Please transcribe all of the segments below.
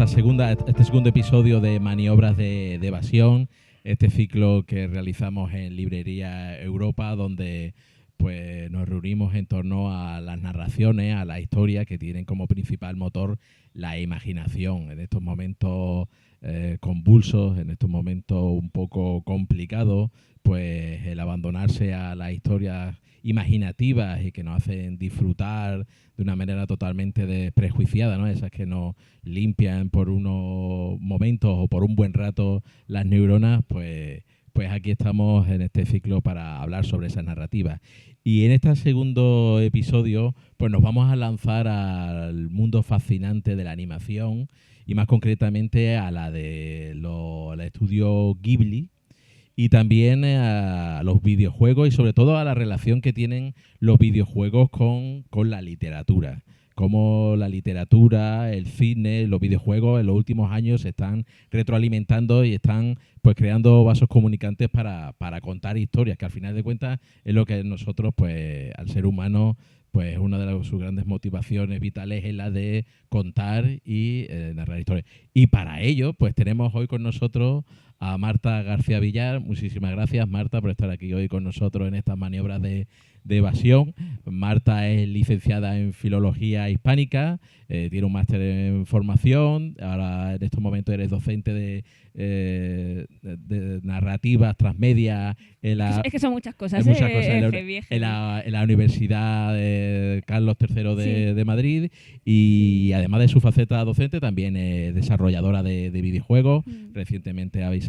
este segundo episodio de Maniobras de Evasión, este ciclo que realizamos en Librería Europa, donde pues nos reunimos en torno a las narraciones, a la historia, que tienen como principal motor la imaginación. En estos momentos convulsos, en estos momentos un poco complicados, pues el abandonarse a las historias imaginativas y que nos hacen disfrutar de una manera totalmente desprejuiciada, ¿no? Esas que nos limpian por unos momentos o por un buen rato las neuronas, pues aquí estamos en este ciclo para hablar sobre esas narrativas. Y en este segundo episodio, pues nos vamos a lanzar al mundo fascinante de la animación y más concretamente a la de el estudio Ghibli, y también a los videojuegos y sobre todo a la relación que tienen los videojuegos con la literatura. Cómo la literatura, el cine, los videojuegos en los últimos años se están retroalimentando y están pues creando vasos comunicantes para contar historias, que al final de cuentas es lo que nosotros, pues al ser humano, pues una de sus grandes motivaciones vitales es la de contar y narrar historias. Y para ello, pues tenemos hoy con nosotros a Marta García Villar. Muchísimas gracias, Marta, por estar aquí hoy con nosotros en estas maniobras de evasión. Marta es licenciada en Filología Hispánica, tiene un máster en formación, ahora en estos momentos eres docente de narrativas transmedia es que son muchas cosas, en la Universidad de Carlos III de Madrid, y además de su faceta docente también es desarrolladora de videojuegos. Recientemente habéis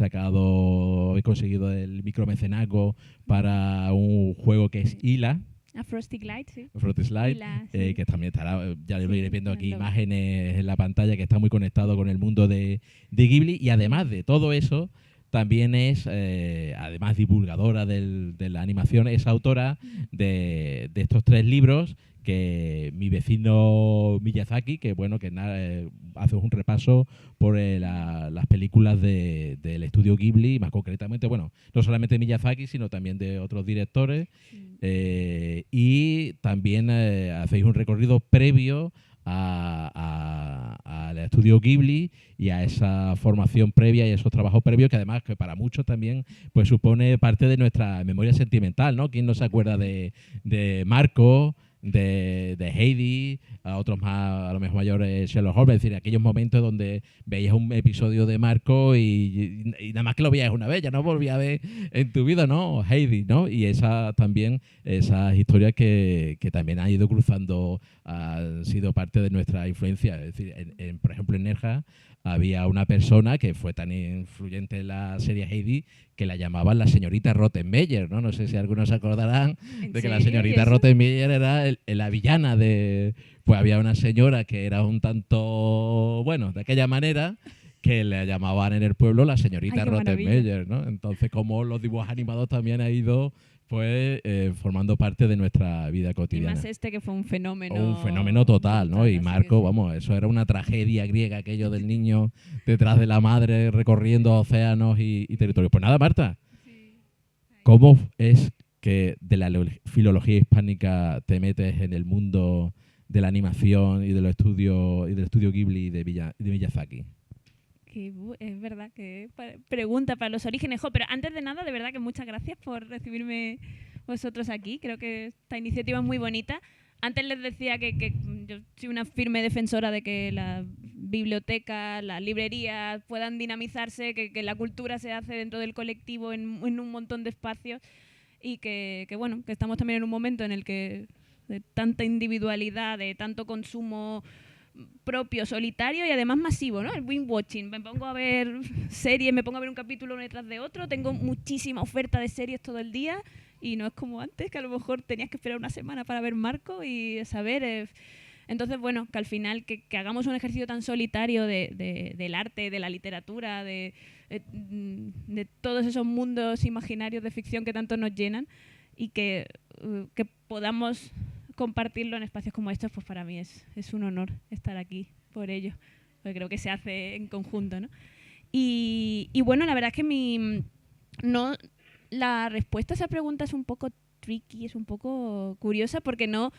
conseguido el micromecenazgo para un juego que es Ila. A Frosty Light, sí. Frosty Light, sí. Que también estará, ya lo iréis viendo aquí imágenes en la pantalla, que está muy conectado con el mundo de Ghibli. Y además de todo eso, también es, además divulgadora de la animación, es autora de estos 3 libros que mi vecino Miyazaki, que bueno, que hace un repaso por las películas del estudio Ghibli, más concretamente, bueno, no solamente Miyazaki, sino también de otros directores, y también hacéis un recorrido previo al estudio Ghibli y a esa formación previa y esos trabajos previos, que además que para muchos también pues supone parte de nuestra memoria sentimental, ¿no? ¿Quién no se acuerda de Marco, de Heidi, a otros más, a lo mejor mayores, Sherlock Holmes? Es decir, aquellos momentos donde veías un episodio de Marco y nada más que lo veías una vez, ya no volvías a ver en tu vida, ¿no? Heidi, ¿no? Y esas historias que también han ido cruzando, han sido parte de nuestra influencia. Es decir, por ejemplo, en Nerja había una persona que fue tan influyente en la serie Heidi que la llamaban la señorita Rottenmeier, ¿no? No sé si algunos se acordarán de que la señorita Rottenmeier era la villana de... Pues había una señora que era un tanto, bueno, de aquella manera, que le llamaban en el pueblo la señorita Rottenmeier, ¿no? Entonces, como los dibujos animados también ha ido pues formando parte de nuestra vida cotidiana. Y más que fue un fenómeno. Un fenómeno total, ¿no? Y Marco, vamos, eso era una tragedia griega, aquello del niño detrás de la madre recorriendo océanos y territorios. Pues nada, Marta, ¿cómo es que de la filología hispánica te metes en el mundo de la animación y del estudio Ghibli de Miyazaki? Que es verdad que pregunta para los orígenes. Pero antes de nada, de verdad que muchas gracias por recibirme vosotros aquí. Creo que esta iniciativa es muy bonita. Antes les decía que yo soy una firme defensora de que las bibliotecas, las librerías puedan dinamizarse, que la cultura se hace dentro del colectivo en un montón de espacios, y que bueno, que estamos también en un momento en el que de tanta individualidad, de tanto consumo propio, solitario y además masivo, ¿no? El binge watching. Me pongo a ver series, me pongo a ver un capítulo uno detrás de otro, tengo muchísima oferta de series todo el día y no es como antes, que a lo mejor tenías que esperar una semana para ver Marco y saber... Entonces, bueno, que al final que hagamos un ejercicio tan solitario del arte, de la literatura, de todos esos mundos imaginarios de ficción que tanto nos llenan, y que podamos compartirlo en espacios como estos, pues para mí es un honor estar aquí por ello, porque creo que se hace en conjunto, ¿no? Y bueno, la verdad es que la respuesta a esa pregunta es un poco tricky, es un poco curiosa, porque no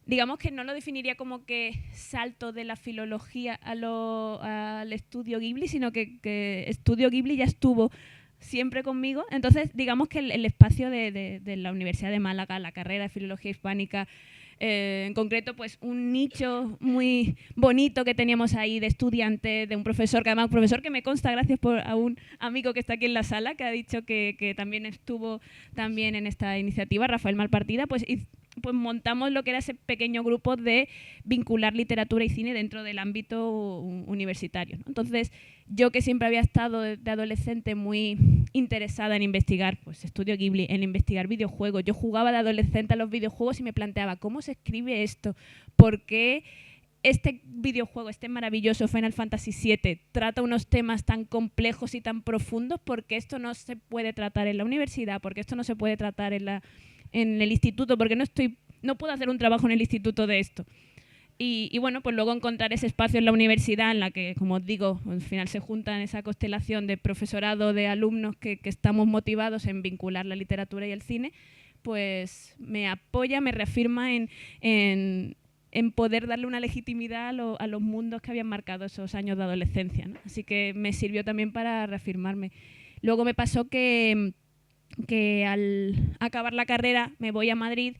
digamos que no lo definiría como que salto de la filología al estudio Ghibli, sino que estudio Ghibli ya estuvo siempre conmigo. Entonces, digamos que el espacio de la Universidad de Málaga, la carrera de Filología Hispánica, en concreto, pues un nicho muy bonito que teníamos ahí de estudiantes, de un profesor, que además un profesor que me consta, gracias a un amigo que está aquí en la sala, que ha dicho que también estuvo también en esta iniciativa, Rafael Malpartida, pues montamos lo que era ese pequeño grupo de vincular literatura y cine dentro del ámbito universitario, ¿no? Entonces, yo que siempre había estado de adolescente muy interesada en investigar, pues estudio Ghibli, en investigar videojuegos. Yo jugaba de adolescente a los videojuegos y me planteaba, ¿cómo se escribe esto? ¿Por qué este videojuego, este maravilloso Final Fantasy VII, trata unos temas tan complejos y tan profundos? ¿Por qué esto no se puede tratar en la universidad? ¿Por qué esto no se puede tratar en el instituto? ¿Por qué no puedo hacer un trabajo en el instituto de esto? Y bueno, pues luego encontrar ese espacio en la universidad en la que, como os digo, al final se juntan esa constelación de profesorado, de alumnos que estamos motivados en vincular la literatura y el cine, pues me apoya, me reafirma en poder darle una legitimidad a los mundos que habían marcado esos años de adolescencia, ¿no? Así que me sirvió también para reafirmarme. Luego me pasó que al acabar la carrera me voy a Madrid.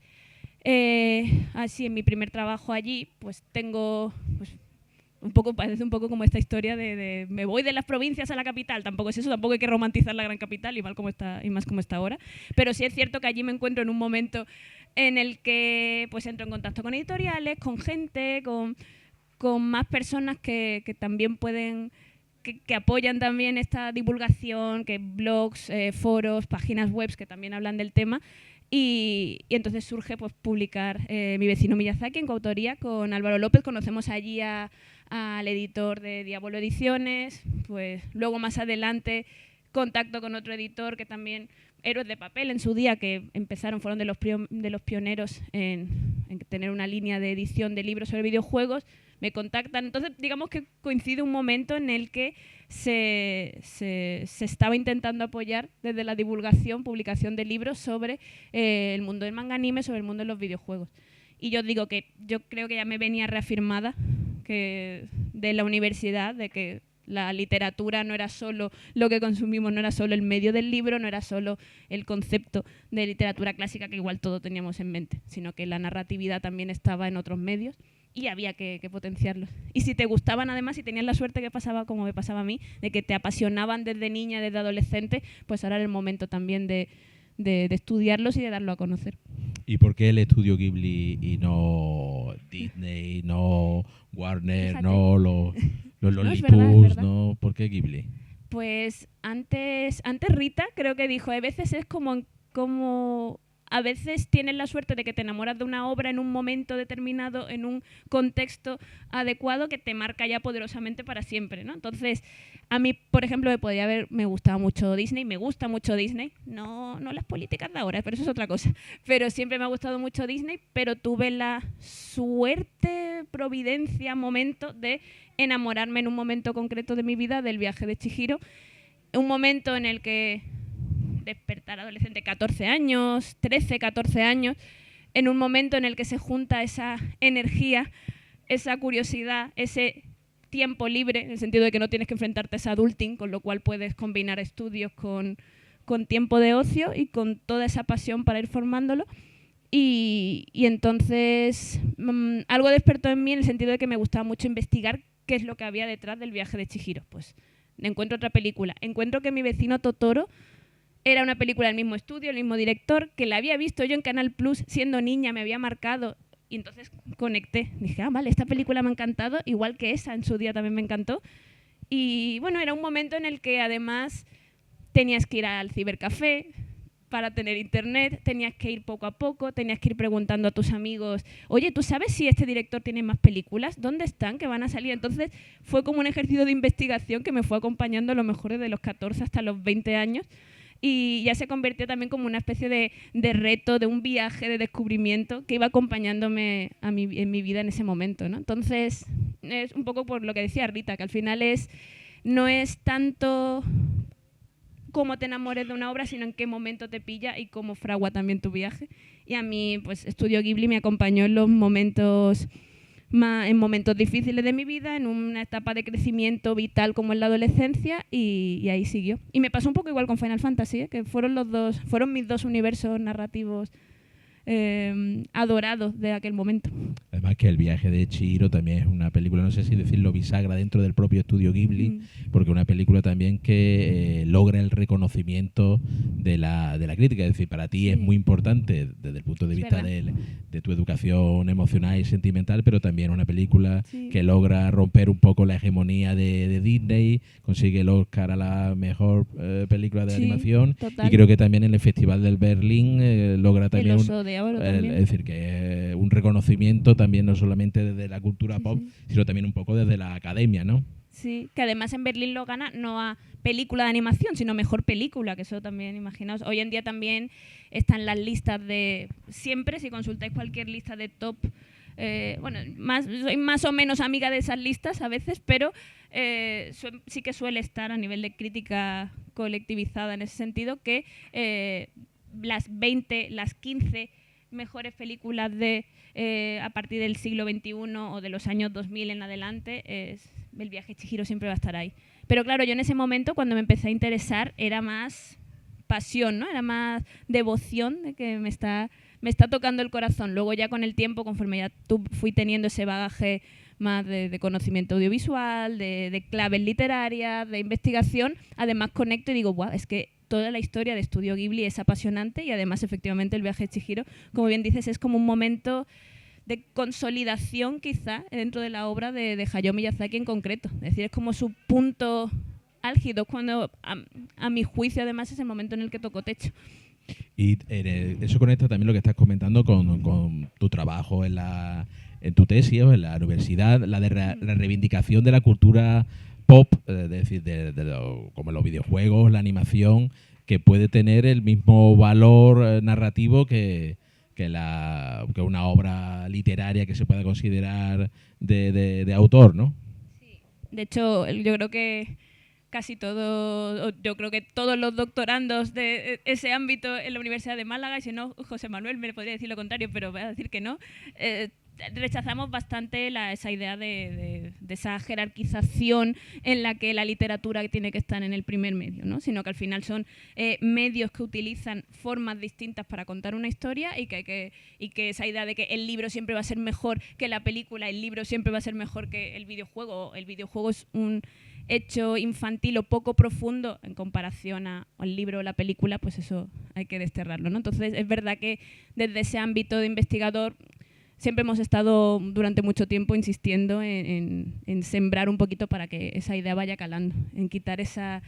Así en mi primer trabajo allí, pues tengo, pues, parece un poco como esta historia de me voy de las provincias a la capital. Tampoco es eso, tampoco hay que romantizar la gran capital y más como está ahora. Pero sí es cierto que allí me encuentro en un momento en el que pues entro en contacto con editoriales, con gente, con más personas que también pueden, que apoyan también esta divulgación, que blogs, foros, páginas web que también hablan del tema. Y entonces surge pues publicar Mi vecino Miyazaki en coautoría con Álvaro López. Conocemos allí al editor de Diabolo Ediciones, pues luego más adelante contacto con otro editor que también, Héroes de Papel en su día, que fueron de los pioneros en tener una línea de edición de libros sobre videojuegos. Me contactan, entonces digamos que coincide un momento en el que se estaba intentando apoyar desde la divulgación, publicación de libros sobre el mundo del manga anime, sobre el mundo de los videojuegos. Y yo digo que yo creo que ya me venía reafirmada de la universidad, de que la literatura no era solo lo que consumimos, no era solo el medio del libro, no era solo el concepto de literatura clásica que igual todos teníamos en mente, sino que la narratividad también estaba en otros medios y había que potenciarlos. Y si te gustaban, además, si tenías la suerte que pasaba, como me pasaba a mí, de que te apasionaban desde niña, desde adolescente, pues ahora era el momento también de estudiarlos y de darlo a conocer. ¿Y por qué el estudio Ghibli y no Disney, no Warner, Fíjate. no los No, es Lollipus, verdad. no? ¿Por qué Ghibli? Pues antes Rita creo que dijo, a veces es como a veces tienes la suerte de que te enamoras de una obra en un momento determinado, en un contexto adecuado que te marca ya poderosamente para siempre, ¿no? Entonces, a mí, por ejemplo, me gustaba mucho Disney, me gusta mucho Disney, no las políticas de ahora, pero eso es otra cosa. Pero siempre me ha gustado mucho Disney, pero tuve la suerte, providencia, momento de enamorarme en un momento concreto de mi vida del Viaje de Chihiro, un momento en el que despertar adolescente, 14 años, 13, 14 años, en un momento en el que se junta esa energía, esa curiosidad, ese tiempo libre, en el sentido de que no tienes que enfrentarte a ese adulting, con lo cual puedes combinar estudios con tiempo de ocio y con toda esa pasión para ir formándolo. Y entonces algo despertó en mí en el sentido de que me gustaba mucho investigar qué es lo que había detrás del Viaje de Chihiro. Pues encuentro otra película, encuentro que Mi vecino Totoro era una película del mismo estudio, el mismo director, que la había visto yo en Canal Plus siendo niña, me había marcado. Y entonces conecté. Dije, vale, esta película me ha encantado, igual que esa en su día también me encantó. Y bueno, era un momento en el que además tenías que ir al cibercafé para tener internet, tenías que ir poco a poco, tenías que ir preguntando a tus amigos, oye, ¿tú sabes si este director tiene más películas? ¿Dónde están? ¿Que van a salir? Entonces fue como un ejercicio de investigación que me fue acompañando a lo mejor desde los 14 hasta los 20 años. Y ya se convirtió también como una especie de reto, de un viaje de descubrimiento que iba acompañándome en mi vida en ese momento, ¿no? Entonces, es un poco por lo que decía Rita, que al final no es tanto cómo te enamores de una obra, sino en qué momento te pilla y cómo fragua también tu viaje. Y a mí, pues, Estudio Ghibli me acompañó en los momentos en momentos difíciles de mi vida, en una etapa de crecimiento vital como en la adolescencia, y ahí siguió. Y me pasó un poco igual con Final Fantasy, que fueron mis dos universos narrativos adorados de aquel momento. Además que El viaje de Chihiro también es una película, no sé si decirlo bisagra dentro del propio estudio Ghibli, porque es una película también que logra el reconocimiento de la crítica. Es decir, para ti es muy importante desde el punto de vista de tu educación emocional y sentimental, pero también una película que logra romper un poco la hegemonía de Disney, consigue el Oscar a la mejor película de animación, total. Y creo que también en el Festival del Berlín logra también es decir, que es un reconocimiento también no solamente desde la cultura pop, sino también un poco desde la academia, ¿no? Sí, que además en Berlín lo gana no a película de animación, sino mejor película, que eso también, imaginaos, hoy en día también están las listas de siempre, si consultáis cualquier lista de top, bueno, soy más o menos amiga de esas listas a veces, pero sí que suele estar a nivel de crítica colectivizada en ese sentido, que las 20, las 15 mejores películas a partir del siglo XXI o de los años 2000 en adelante, El viaje de Chihiro siempre va a estar ahí. Pero claro, yo en ese momento, cuando me empecé a interesar, era más pasión, ¿no? Era más devoción de que me está tocando el corazón. Luego ya con el tiempo, conforme ya fui teniendo ese bagaje más de conocimiento audiovisual, de claves literarias, de investigación, además conecto y digo, wow, es que toda la historia de Estudio Ghibli es apasionante, y además efectivamente El viaje de Chihiro, como bien dices, es como un momento de consolidación quizá dentro de la obra de Hayao Miyazaki en concreto. Es decir, es como su punto álgido, cuando a mi juicio además es el momento en el que tocó techo. Y eso conecta también lo que estás comentando con tu trabajo en tu tesis o en la universidad, la reivindicación de la cultura pop, es decir, como los videojuegos, la animación, que puede tener el mismo valor narrativo que una obra literaria que se pueda considerar de autor, ¿no? Sí. De hecho, yo creo que todos los doctorandos de ese ámbito en la Universidad de Málaga, y si no, José Manuel me podría decir lo contrario, pero voy a decir que no, rechazamos bastante esa idea de esa jerarquización en la que la literatura tiene que estar en el primer medio, ¿no? Sino que al final son medios que utilizan formas distintas para contar una historia, y que esa idea de que el libro siempre va a ser mejor que la película, el libro siempre va a ser mejor que el videojuego es un hecho infantil o poco profundo en comparación al libro o la película, pues eso hay que desterrarlo, ¿no? Entonces es verdad que desde ese ámbito de investigador siempre hemos estado durante mucho tiempo insistiendo en sembrar un poquito para que esa idea vaya calando, en quitar esa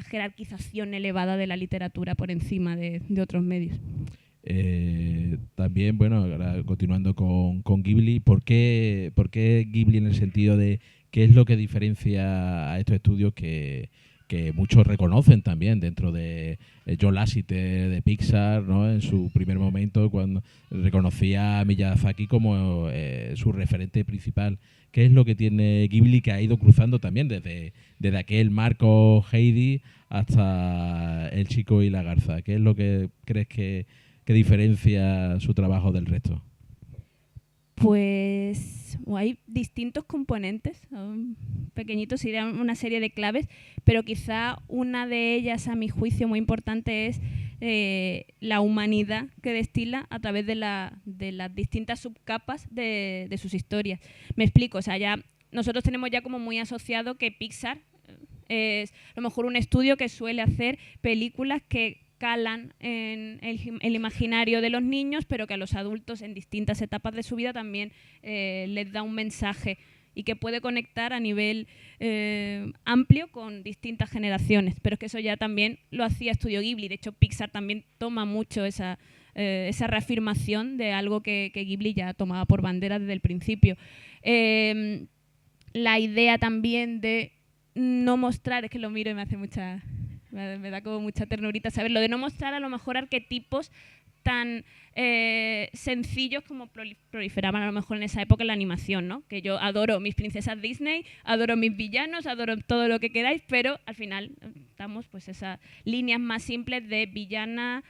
jerarquización elevada de la literatura por encima de otros medios. También, bueno, ahora continuando con Ghibli, ¿por qué Ghibli en el sentido de qué es lo que diferencia a estos estudios que muchos reconocen también dentro de John Lasseter de Pixar, ¿no? En su primer momento, cuando reconocía a Miyazaki como su referente principal? ¿Qué es lo que tiene Ghibli que ha ido cruzando también desde aquel Marco Heidi hasta El chico y la garza? ¿Qué es lo que crees que diferencia su trabajo del resto? Pues hay distintos componentes, pequeñitos, serían una serie de claves, pero quizá una de ellas, a mi juicio, muy importante es la humanidad que destila a través de las distintas subcapas de sus historias. Me explico, o sea, ya nosotros tenemos ya como muy asociado que Pixar es a lo mejor un estudio que suele hacer películas que calan en el imaginario de los niños, pero que a los adultos en distintas etapas de su vida también les da un mensaje, y que puede conectar a nivel amplio con distintas generaciones. Pero es que eso ya también lo hacía Estudio Ghibli. De hecho, Pixar también toma mucho esa reafirmación de algo que Ghibli ya tomaba por bandera desde el principio. La idea también de no mostrar, es que lo miro y me da como mucha ternurita saberlo, de no mostrar a lo mejor arquetipos tan sencillos como proliferaban a lo mejor en esa época en la animación, ¿no? Que yo adoro mis princesas Disney, adoro mis villanos, adoro todo lo que queráis, pero al final estamos pues esas líneas más simples de villana,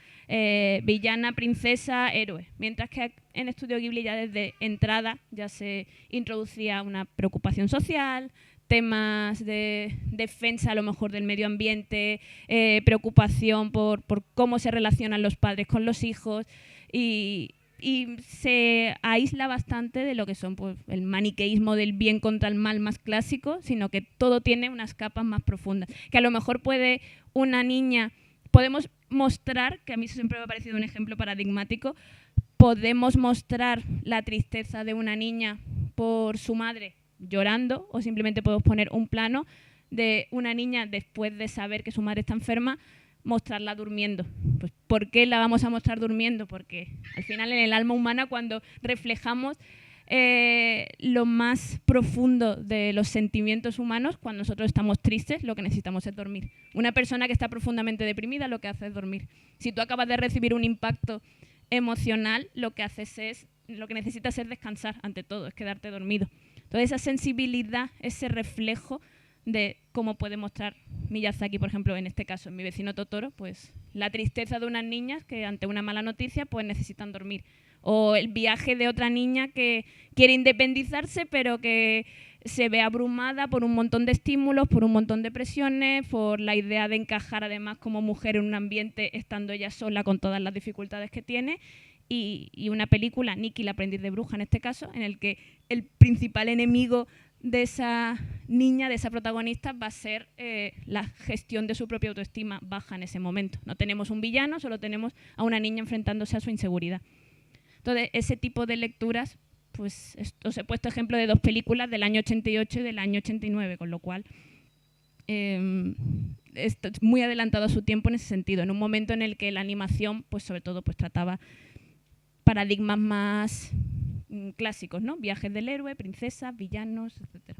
princesa, héroe. Mientras que en Estudio Ghibli ya desde entrada ya se introducía una preocupación social, temas de defensa a lo mejor del medio ambiente, preocupación por cómo se relacionan los padres con los hijos y se aísla bastante de lo que son pues, el maniqueísmo del bien contra el mal más clásico, sino que todo tiene unas capas más profundas. Que a lo mejor puede una niña, podemos mostrar, que a mí siempre me ha parecido un ejemplo paradigmático, podemos mostrar la tristeza de una niña por su madre llorando, o simplemente podemos poner un plano de una niña después de saber que su madre está enferma, mostrarla durmiendo. Pues, ¿por qué la vamos a mostrar durmiendo? Porque al final en el alma humana, cuando reflejamos lo más profundo de los sentimientos humanos, cuando nosotros estamos tristes, lo que necesitamos es dormir. Una persona que está profundamente deprimida lo que hace es dormir. Si tú acabas de recibir un impacto emocional, lo que necesitas es descansar, ante todo, es quedarte dormido. Entonces esa sensibilidad, ese reflejo de cómo puede mostrar Miyazaki, por ejemplo, en este caso, en Mi vecino Totoro, pues la tristeza de unas niñas que ante una mala noticia pues necesitan dormir. O el viaje de otra niña que quiere independizarse pero que se ve abrumada por un montón de estímulos, por un montón de presiones, por la idea de encajar además como mujer en un ambiente estando ella sola con todas las dificultades que tiene. Y una película, Nikki, el aprendiz de bruja en este caso, en el que el principal enemigo de esa niña, de esa protagonista, va a ser la gestión de su propia autoestima baja en ese momento. No tenemos un villano, solo tenemos a una niña enfrentándose a su inseguridad. Entonces, ese tipo de lecturas, pues os he puesto ejemplo de dos películas del año 88 y del año 89, con lo cual es muy adelantado a su tiempo en ese sentido, en un momento en el que la animación, pues sobre todo, pues trataba paradigmas más clásicos, ¿no? Viajes del héroe, princesas, villanos, etcétera.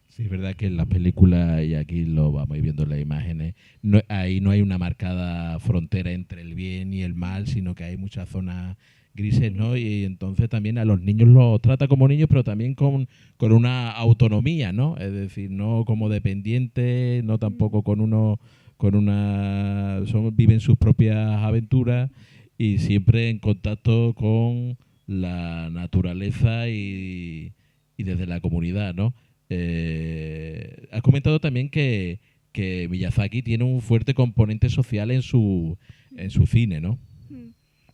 Sí, es verdad que en las películas, y aquí lo vamos viendo en las imágenes, ahí no hay una marcada frontera entre el bien y el mal, sino que hay muchas zonas grises, ¿no? Y entonces también a los niños los trata como niños, pero también con una autonomía, ¿no? Es decir, no como dependientes, no tampoco viven sus propias aventuras y siempre en contacto con la naturaleza y desde la comunidad, ¿no? Has comentado también que Miyazaki tiene un fuerte componente social en su cine, ¿no?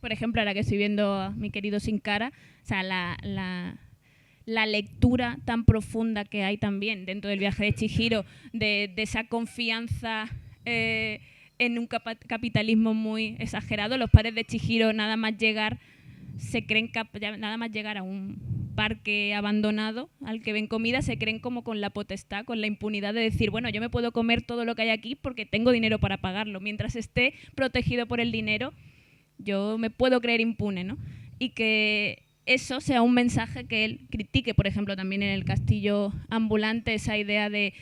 Por ejemplo, ahora que estoy viendo a mi querido Sin Cara, o sea, la lectura tan profunda que hay también dentro del viaje de Chihiro, de esa confianza en un capitalismo muy exagerado. Los padres de Chihiro, nada más llegar a un parque abandonado al que ven comida, se creen como con la potestad, con la impunidad de decir, bueno, yo me puedo comer todo lo que hay aquí porque tengo dinero para pagarlo. Mientras esté protegido por el dinero, yo me puedo creer impune, ¿no? Y que eso sea un mensaje que él critique, por ejemplo, también en El castillo ambulante, esa idea de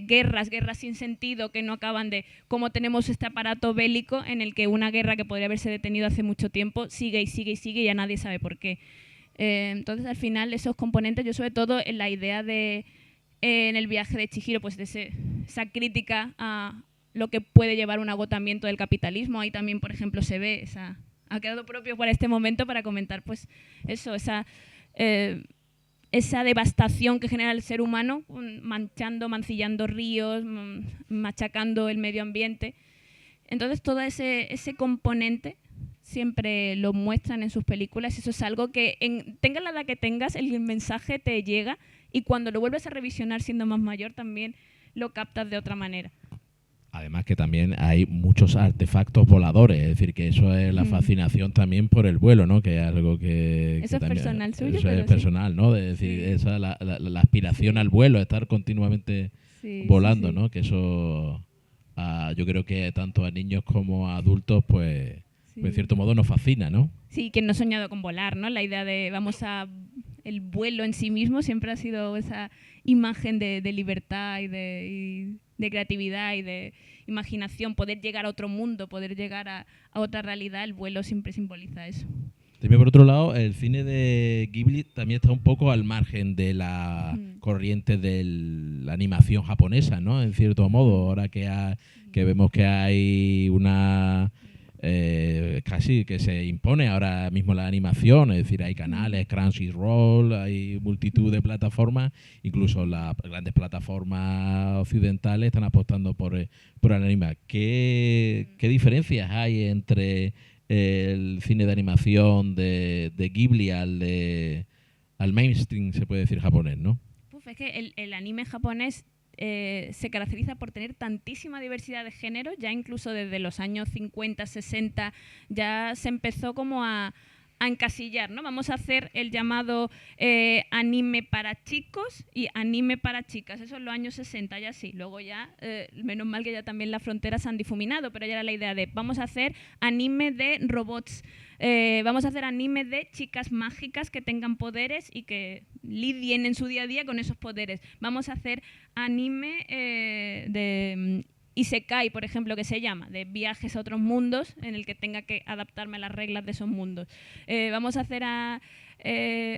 guerras sin sentido que no acaban de... Cómo tenemos este aparato bélico en el que una guerra que podría haberse detenido hace mucho tiempo sigue y sigue y sigue y ya nadie sabe por qué. Entonces, al final, esos componentes, yo sobre todo en la idea en el viaje de Chihiro, pues de esa crítica a lo que puede llevar un agotamiento del capitalismo. Ahí también, por ejemplo, se ve ha quedado propio para este momento para comentar pues eso, esa devastación que genera el ser humano, mancillando ríos, machacando el medio ambiente. Entonces todo ese componente siempre lo muestran en sus películas. Eso es algo que tengas la edad que tengas, el mensaje te llega y cuando lo vuelves a revisionar siendo más mayor también lo captas de otra manera. Además que también hay muchos artefactos voladores, es decir, que eso es la fascinación también por el vuelo, ¿no? Que es algo que... Eso que es personal suyo. Eso es personal, ¿no? De decir, esa la aspiración al vuelo, estar continuamente volando, ¿no? Que eso yo creo que tanto a niños como a adultos, pues en cierto modo nos fascina, ¿no? Sí, quien no ha soñado con volar, ¿no? La idea de el vuelo en sí mismo siempre ha sido esa imagen de libertad y creatividad y de imaginación, poder llegar a otro mundo, poder llegar a otra realidad, el vuelo siempre simboliza eso. También, por otro lado, el cine de Ghibli también está un poco al margen de la corriente de la animación japonesa, ¿no? En cierto modo, ahora que vemos que hay una... casi que se impone ahora mismo la animación, es decir, hay canales, Crunchyroll, hay multitud de plataformas, incluso las grandes plataformas occidentales están apostando por el anime. ¿Qué diferencias hay entre el cine de animación de Ghibli al mainstream, se puede decir, japonés, ¿no? Uf, es que el anime japonés se caracteriza por tener tantísima diversidad de géneros, ya incluso desde los años 50, 60 ya se empezó como a encasillar, ¿no? Vamos a hacer el llamado anime para chicos y anime para chicas, eso en los años 60 ya sí, luego ya, menos mal que ya también las fronteras se han difuminado, pero ya era la idea de vamos a hacer anime de robots, vamos a hacer anime de chicas mágicas que tengan poderes y que lidien en su día a día con esos poderes, vamos a hacer anime de Isekai, por ejemplo, que se llama, de viajes a otros mundos en el que tenga que adaptarme a las reglas de esos mundos. Vamos a hacer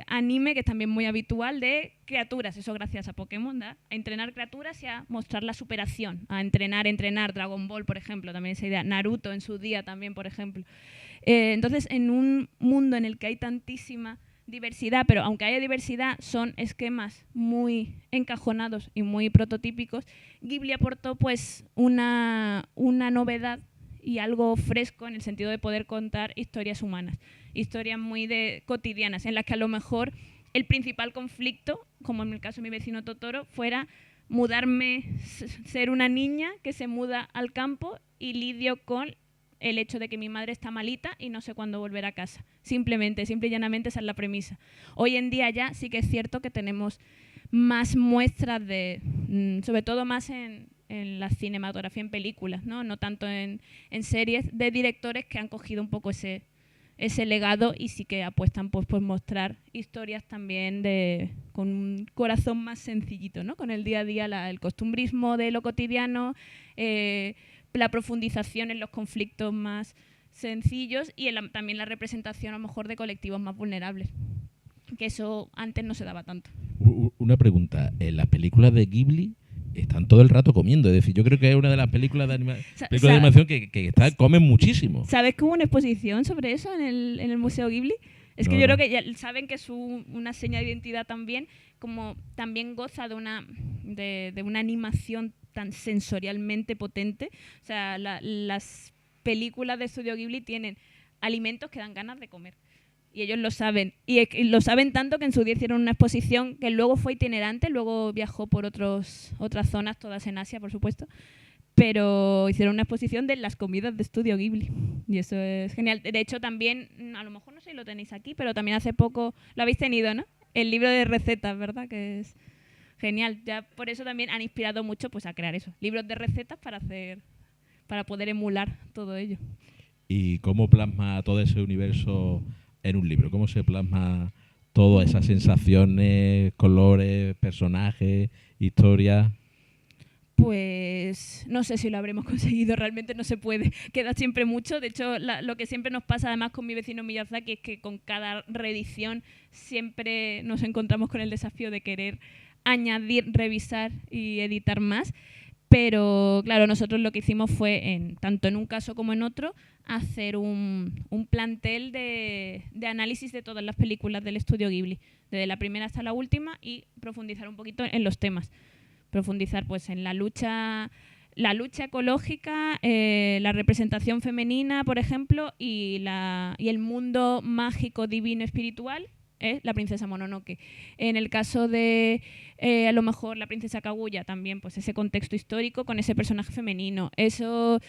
anime, que es también muy habitual, de criaturas, eso gracias a Pokémon, ¿da? A entrenar criaturas y a mostrar la superación, a entrenar, Dragon Ball, por ejemplo, también esa idea, Naruto en su día también, por ejemplo. Entonces, en un mundo en el que hay tantísima diversidad, pero aunque haya diversidad, son esquemas muy encajonados y muy prototípicos, Ghibli aportó pues una novedad y algo fresco en el sentido de poder contar historias humanas, historias muy cotidianas, en las que a lo mejor el principal conflicto, como en el caso de Mi vecino Totoro, fuera mudarme, ser una niña que se muda al campo y lidio con el hecho de que mi madre está malita y no sé cuándo volver a casa. Simple y llanamente esa es la premisa. Hoy en día ya sí que es cierto que tenemos más muestras de, sobre todo más en la cinematografía, en películas, no tanto en series, de directores que han cogido un poco ese legado y sí que apuestan pues, por mostrar historias también con un corazón más sencillito, ¿no? Con el día a día, el costumbrismo de lo cotidiano, la profundización en los conflictos más sencillos y también la representación a lo mejor de colectivos más vulnerables, que eso antes no se daba tanto. Una pregunta, en las películas de Ghibli están todo el rato comiendo, es decir, yo creo que es una de las películas de animación que comen muchísimo. ¿Sabes que hubo una exposición sobre eso en el Museo Ghibli? Es que yo creo que ya saben que es una seña de identidad también, como también goza de una animación tan sensorialmente potente. O sea, las películas de Estudio Ghibli tienen alimentos que dan ganas de comer. Y ellos lo saben. Y lo saben tanto que en su día hicieron una exposición que luego fue itinerante, luego viajó por otras zonas, todas en Asia, por supuesto. Pero hicieron una exposición de las comidas de Estudio Ghibli. Y eso es genial. De hecho, también, a lo mejor no sé si lo tenéis aquí, pero también hace poco lo habéis tenido, ¿no? El libro de recetas, ¿verdad? Que es genial. Ya por eso también han inspirado mucho pues, a crear eso. Libros de recetas para poder emular todo ello. ¿Y cómo plasma todo ese universo en un libro? ¿Cómo se plasma todas esas sensaciones, colores, personajes, historias? Pues no sé si lo habremos conseguido, realmente no se puede, queda siempre mucho. De hecho, lo que siempre nos pasa además con Mi vecino Miyazaki es que con cada reedición siempre nos encontramos con el desafío de querer añadir, revisar y editar más. Pero claro, nosotros lo que hicimos fue, tanto en un caso como en otro, hacer un plantel de análisis de todas las películas del estudio Ghibli, desde la primera hasta la última, y profundizar un poquito en los temas. Profundizar pues en la lucha ecológica, la representación femenina, por ejemplo, y el mundo mágico, divino, espiritual, la princesa Mononoke. En el caso de a lo mejor la princesa Kaguya también, pues ese contexto histórico con ese personaje femenino. Eso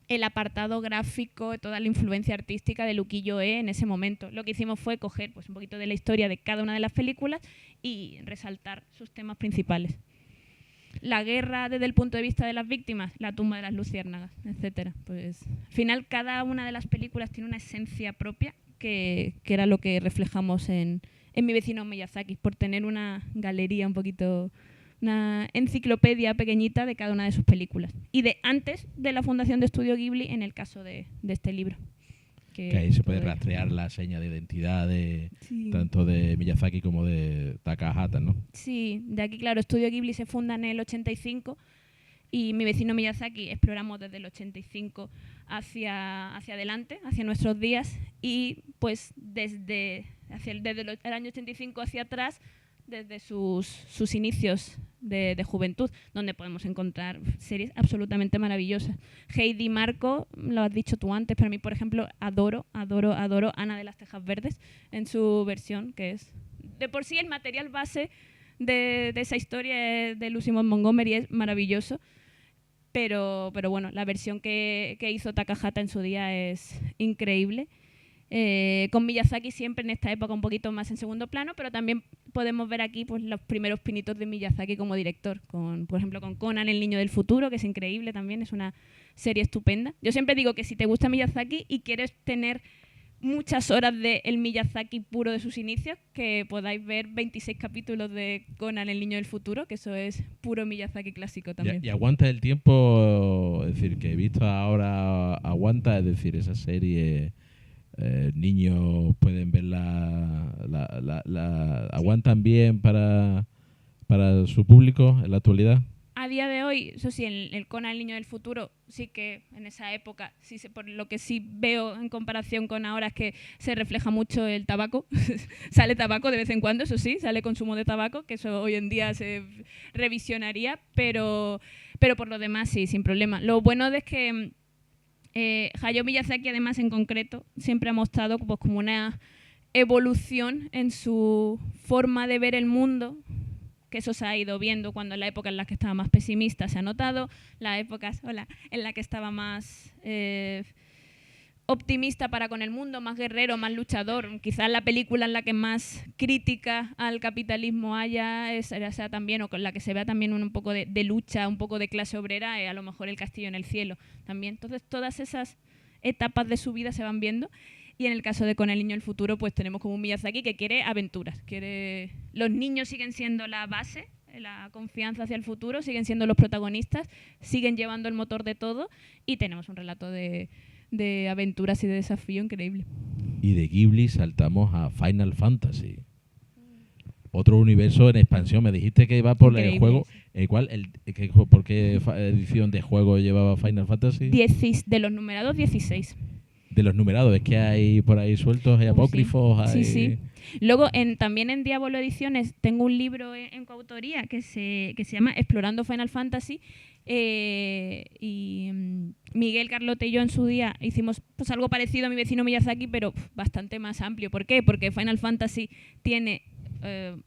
el apartado gráfico, toda la influencia artística de ukiyo-e en ese momento. Lo que hicimos fue coger pues, un poquito de la historia de cada una de las películas y resaltar sus temas principales. La guerra desde el punto de vista de las víctimas, la tumba de las luciérnagas, etcétera. Pues, al final, cada una de las películas tiene una esencia propia que era lo que reflejamos en Mi vecino Miyazaki, por tener una galería un poquito una enciclopedia pequeñita de cada una de sus películas. Y de antes de la fundación de Estudio Ghibli en el caso de este libro. Que ahí se puede rastrear la seña de identidad tanto de Miyazaki como de Takahata, ¿no? Sí, de aquí, claro, Estudio Ghibli se funda en el 85 y mi vecino Miyazaki exploramos desde el 85 hacia adelante, hacia nuestros días, y pues desde el año 85 hacia atrás, desde sus inicios de juventud, donde podemos encontrar series absolutamente maravillosas. Heidi, Marco, lo has dicho tú antes, pero a mí, por ejemplo, adoro Ana de las Tejas Verdes en su versión, que es de por sí el material base de esa historia de Lucy Maud Montgomery es maravilloso, pero bueno, la versión que hizo Takahata en su día es increíble. Con Miyazaki siempre en esta época un poquito más en segundo plano, pero también podemos ver aquí pues, los primeros pinitos de Miyazaki como director, por ejemplo con Conan, el niño del futuro, que es increíble también, es una serie estupenda. Yo siempre digo que si te gusta Miyazaki y quieres tener muchas horas de el Miyazaki puro de sus inicios, que podáis ver 26 capítulos de Conan, el niño del futuro, que eso es puro Miyazaki clásico también. Y aguanta el tiempo, es decir, que he visto ahora aguanta, es decir, esa serie... niños pueden verla, aguantan bien para su público en la actualidad. A día de hoy, eso sí, el Conan, el niño del futuro, sí que en esa época, sí, por lo que sí veo en comparación con ahora es que se refleja mucho el tabaco. Sale tabaco de vez en cuando, eso sí, sale consumo de tabaco, que eso hoy en día se revisionaría, pero por lo demás sí, sin problema. Lo bueno es que Hayao Miyazaki, además, en concreto, siempre ha mostrado pues, como una evolución en su forma de ver el mundo, que eso se ha ido viendo cuando en la época en la que estaba más pesimista se ha notado, las épocas en la que estaba más optimista para con el mundo, más guerrero, más luchador. Quizás la película en la que más crítica al capitalismo haya sea también, o con la que se vea también un poco de lucha, un poco de clase obrera, a lo mejor El castillo en el cielo también. Entonces todas esas etapas de su vida se van viendo, y en el caso de Con el niño del futuro pues tenemos como un Miyazaki que quiere aventuras, los niños siguen siendo la base, la confianza hacia el futuro, siguen siendo los protagonistas, siguen llevando el motor de todo, y tenemos un relato de aventuras y de desafío increíble. Y de Ghibli saltamos a Final Fantasy. Otro universo en expansión. Me dijiste que iba por increíble. El juego. ¿Por qué edición de juego llevaba Final Fantasy? De los numerados 16. De los numerados, es que hay por ahí sueltos, hay apócrifos. Sí. Hay... Sí. Luego, también en Diablo Ediciones tengo un libro en coautoría que se llama Explorando Final Fantasy. Y Miguel, Carlota y yo en su día hicimos pues algo parecido a mi vecino Miyazaki, pero bastante más amplio. ¿Por qué? Porque Final Fantasy tiene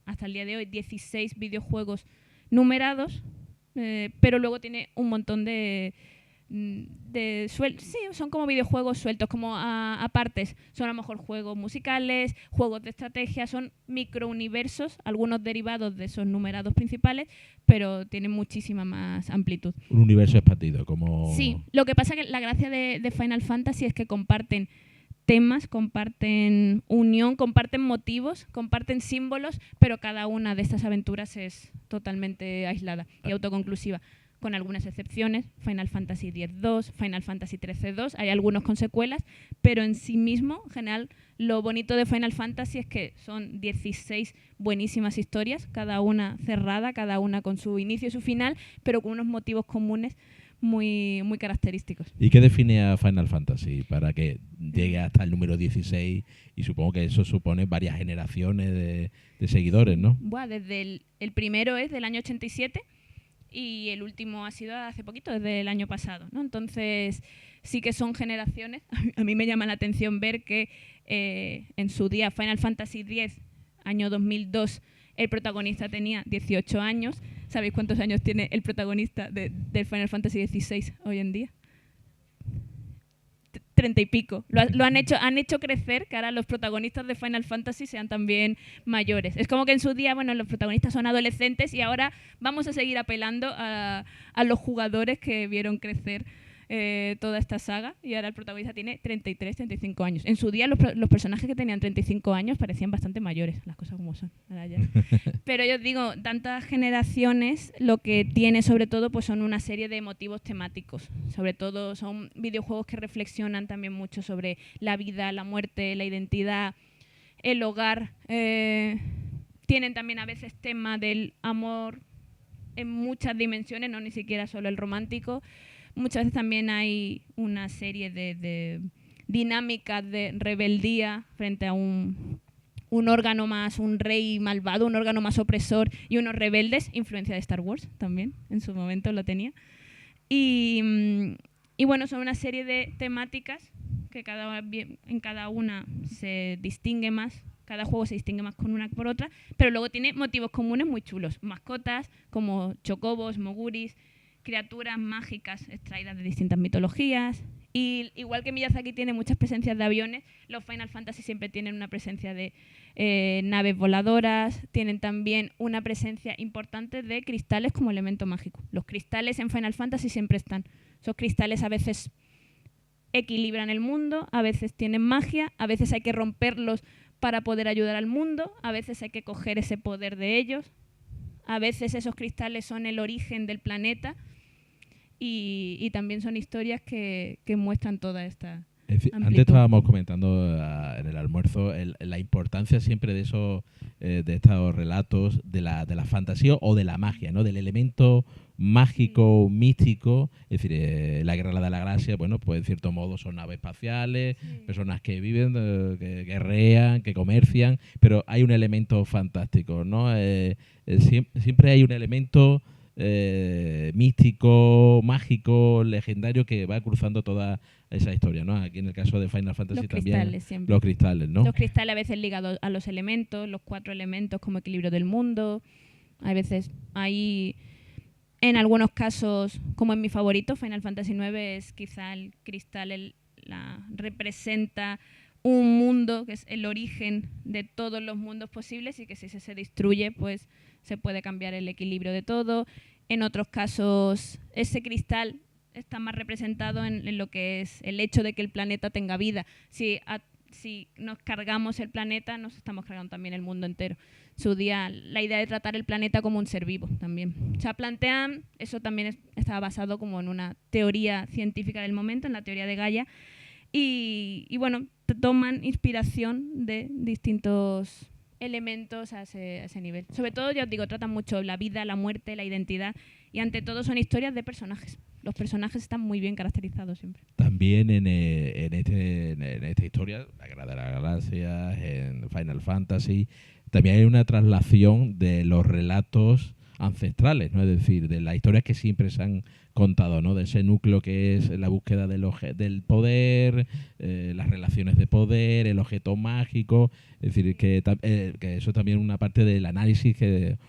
hasta el día de hoy 16 videojuegos numerados, pero luego tiene un montón sí, son como videojuegos sueltos, como apartes. Son a lo mejor juegos musicales, juegos de estrategia, son microuniversos, algunos derivados de esos numerados principales, pero tienen muchísima más amplitud. Un universo expandido, como... Sí, lo que pasa es que la gracia de Final Fantasy es que comparten temas, comparten unión, comparten motivos, comparten símbolos, pero cada una de estas aventuras es totalmente aislada y autoconclusiva, con algunas excepciones. Final Fantasy X-2, Final Fantasy XIII-2, hay algunos con secuelas, pero en sí mismo, en general, lo bonito de Final Fantasy es que son 16 buenísimas historias, cada una cerrada, cada una con su inicio y su final, pero con unos motivos comunes muy, muy característicos. ¿Y qué define a Final Fantasy para que llegue hasta el número 16? Y supongo que eso supone varias generaciones de seguidores, ¿no? Desde el primero es del año 87 y el último ha sido hace poquito, desde el año pasado, ¿no? Entonces sí que son generaciones. A mí me llama la atención ver que en su día Final Fantasy X, año 2002, el protagonista tenía 18 años. ¿Sabéis cuántos años tiene el protagonista del Final Fantasy XVI hoy en día? 30 y pico. Han hecho crecer que ahora los protagonistas de Final Fantasy sean también mayores. Es como que en su día, los protagonistas son adolescentes y ahora vamos a seguir apelando a los jugadores que vieron crecer toda esta saga, y ahora el protagonista tiene 33, 35 años. En su día los personajes que tenían 35 años parecían bastante mayores, las cosas como son. Ahora ya. Pero yo digo, tantas generaciones lo que tiene sobre todo pues son una serie de motivos temáticos. Sobre todo son videojuegos que reflexionan también mucho sobre la vida, la muerte, la identidad, el hogar. Tienen también a veces tema del amor en muchas dimensiones, no ni siquiera solo el romántico. Muchas veces también hay una serie de dinámicas de rebeldía frente a un órgano más, un rey malvado, un órgano más opresor y unos rebeldes, influencia de Star Wars también, en su momento lo tenía. Y bueno, son una serie de temáticas que en cada una se distingue más, cada juego se distingue más con una por otra, pero luego tiene motivos comunes muy chulos, mascotas como chocobos, moguris, criaturas mágicas extraídas de distintas mitologías. Y igual que Miyazaki tiene muchas presencias de aviones, los Final Fantasy siempre tienen una presencia de naves voladoras, tienen también una presencia importante de cristales como elemento mágico. Los cristales en Final Fantasy siempre están. Esos cristales a veces equilibran el mundo, a veces tienen magia, a veces hay que romperlos para poder ayudar al mundo, a veces hay que coger ese poder de ellos, a veces esos cristales son el origen del planeta. Y también son historias que muestran toda esta amplitud. Antes estábamos comentando en el almuerzo la importancia siempre de de estos relatos de la fantasía o de la magia, ¿no? Del elemento mágico, místico. Es decir, la Guerra de la Galaxia, bueno, pues en cierto modo son naves espaciales, personas que viven, que guerrean, que comercian, pero hay un elemento fantástico, ¿no? Siempre hay un elemento místico, mágico, legendario que va cruzando toda esa historia, ¿no? Aquí en el caso de Final Fantasy los también cristales, siempre. los cristales, ¿no? Los cristales a veces ligados a los elementos, los 4 elementos como equilibrio del mundo. A veces hay, en algunos casos, como en mi favorito, Final Fantasy IX es quizá el cristal representa un mundo que es el origen de todos los mundos posibles y que si se destruye, pues se puede cambiar el equilibrio de todo. En otros casos, ese cristal está más representado en lo que es el hecho de que el planeta tenga vida. Si nos cargamos el planeta, nos estamos cargando también el mundo entero. La idea de tratar el planeta como un ser vivo también. O sea, plantean, eso también estaba basado como en una teoría científica del momento, en la teoría de Gaia, y bueno, toman inspiración de distintos elementos a ese nivel. Sobre todo, ya os digo, tratan mucho la vida, la muerte, la identidad, y ante todo son historias de personajes. Los personajes están muy bien caracterizados siempre. También en esta historia, la Guerra de las Galaxias, en Final Fantasy, también hay una traslación de los relatos ancestrales, ¿no? Es decir, de las historias que siempre se han contado, ¿no? De ese núcleo que es la búsqueda del poder, las relaciones de poder, el objeto mágico. Es decir, que eso también es una parte del análisis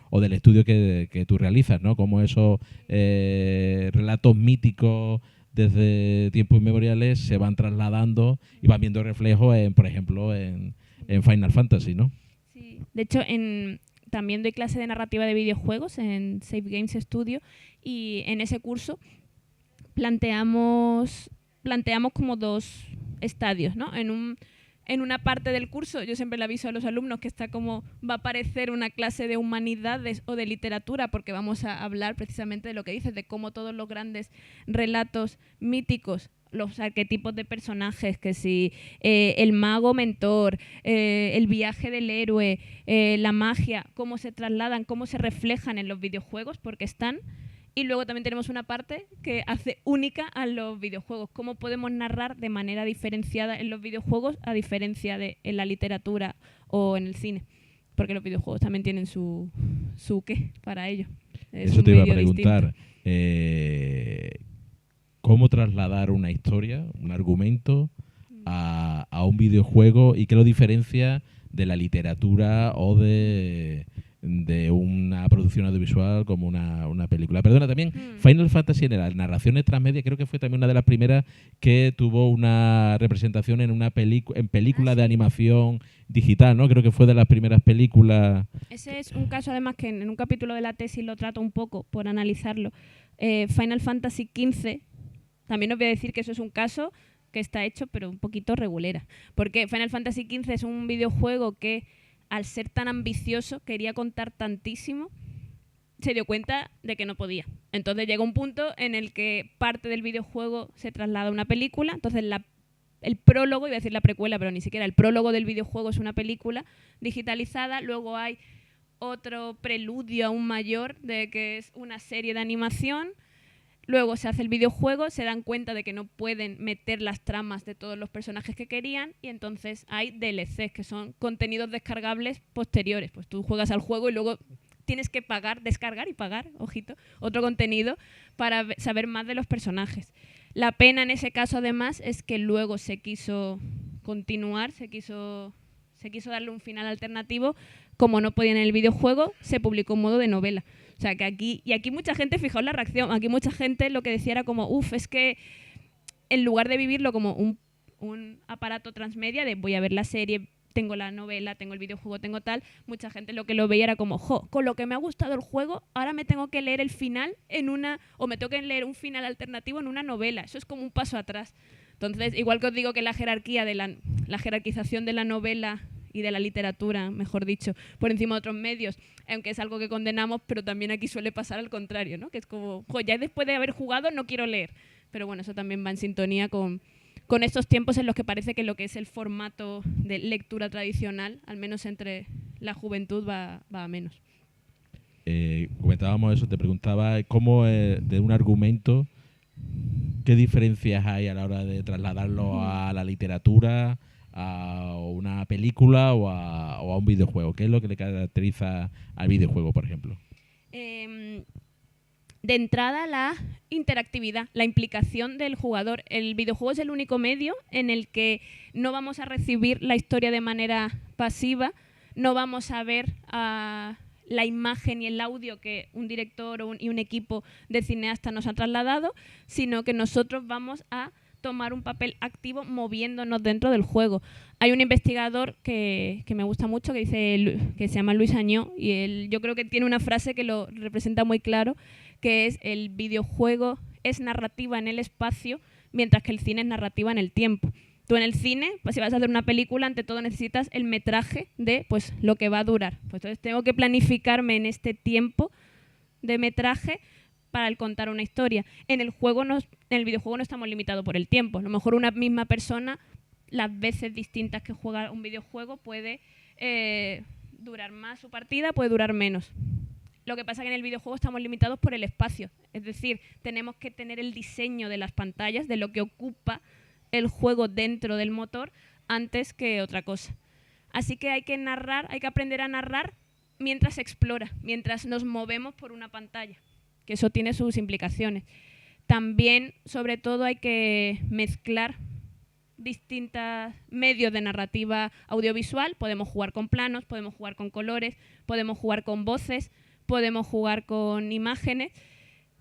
o del estudio que tú realizas, ¿no? Como esos relatos míticos desde tiempos inmemoriales se van trasladando y van viendo reflejo por ejemplo, en Final Fantasy, ¿no? Sí. De hecho, también doy clase de narrativa de videojuegos en Safe Games Studio, y en ese curso planteamos como 2 estadios, ¿no? En una parte del curso, yo siempre le aviso a los alumnos que está como va a aparecer una clase de humanidades o de literatura, porque vamos a hablar precisamente de lo que dices, de cómo todos los grandes relatos míticos, los arquetipos de personajes, que si el mago mentor, el viaje del héroe, la magia, cómo se trasladan, cómo se reflejan en los videojuegos, porque están. Y luego también tenemos una parte que hace única a los videojuegos, cómo podemos narrar de manera diferenciada en los videojuegos a diferencia de en la literatura o en el cine, porque los videojuegos también tienen su qué para ello. Eso te iba a preguntar. ¿Cómo trasladar una historia, un argumento a un videojuego y qué lo diferencia de la literatura o de una producción audiovisual como una película? Perdona, también Final Fantasy en las narraciones transmedia creo que fue también una de las primeras que tuvo una representación en una película de animación digital, ¿no? Creo que fue de las primeras películas. Ese es un caso además que en un capítulo de la tesis lo trato un poco por analizarlo. Final Fantasy XV También os voy a decir que eso es un caso que está hecho pero un poquito regulera, porque Final Fantasy XV es un videojuego que al ser tan ambicioso, quería contar tantísimo, se dio cuenta de que no podía. Entonces llega un punto en el que parte del videojuego se traslada a una película, entonces el prólogo, iba a decir la precuela, pero ni siquiera el prólogo del videojuego es una película digitalizada, luego hay otro preludio aún mayor de que es una serie de animación. Luego se hace el videojuego, se dan cuenta de que no pueden meter las tramas de todos los personajes que querían y entonces hay DLCs, que son contenidos descargables posteriores. Pues tú juegas al juego y luego tienes que pagar, descargar y pagar, ojito, otro contenido para saber más de los personajes. La pena en ese caso además es que luego se quiso continuar, se quiso darle un final alternativo. Como no podían en el videojuego, se publicó un modo de novela. O sea, que aquí mucha gente, fijaos la reacción, aquí mucha gente lo que decía era como, es que en lugar de vivirlo como un aparato transmedia de voy a ver la serie, tengo la novela, tengo el videojuego, tengo tal, mucha gente lo que lo veía era como, con lo que me ha gustado el juego, ahora me tengo que leer el final o me tengo que leer un final alternativo en una novela. Eso es como un paso atrás. Entonces, igual que os digo que la jerarquización de la novela y de la literatura, mejor dicho, por encima de otros medios, aunque es algo que condenamos, pero también aquí suele pasar al contrario, ¿no? Que es como, ya después de haber jugado no quiero leer. Pero bueno, eso también va en sintonía con estos tiempos en los que parece que lo que es el formato de lectura tradicional, al menos entre la juventud, va a menos. Comentábamos eso, te preguntaba cómo de un argumento, ¿qué diferencias hay a la hora de trasladarlo a la literatura, a una película o a un videojuego? ¿Qué es lo que le caracteriza al videojuego, por ejemplo? De entrada, la interactividad, la implicación del jugador. El videojuego es el único medio en el que no vamos a recibir la historia de manera pasiva, no vamos a ver la imagen y el audio que un director y un equipo de cineasta nos ha trasladado, sino que nosotros vamos a tomar un papel activo moviéndonos dentro del juego. Hay un investigador que me gusta mucho que se llama Luis Añó y yo creo que tiene una frase que lo representa muy claro, que es: el videojuego es narrativa en el espacio mientras que el cine es narrativa en el tiempo. Tú en el cine, pues si vas a hacer una película, ante todo necesitas el metraje de pues lo que va a durar. Pues entonces tengo que planificarme en este tiempo de metraje para contar una historia. En el videojuego no estamos limitados por el tiempo. A lo mejor una misma persona, las veces distintas que juega un videojuego, puede durar más su partida, puede durar menos. Lo que pasa es que en el videojuego estamos limitados por el espacio. Es decir, tenemos que tener el diseño de las pantallas, de lo que ocupa el juego dentro del motor, antes que otra cosa. Así que hay que aprender a narrar mientras se explora, mientras nos movemos por una pantalla, que eso tiene sus implicaciones. También, sobre todo, hay que mezclar distintos medios de narrativa audiovisual. Podemos jugar con planos, podemos jugar con colores, podemos jugar con voces, podemos jugar con imágenes,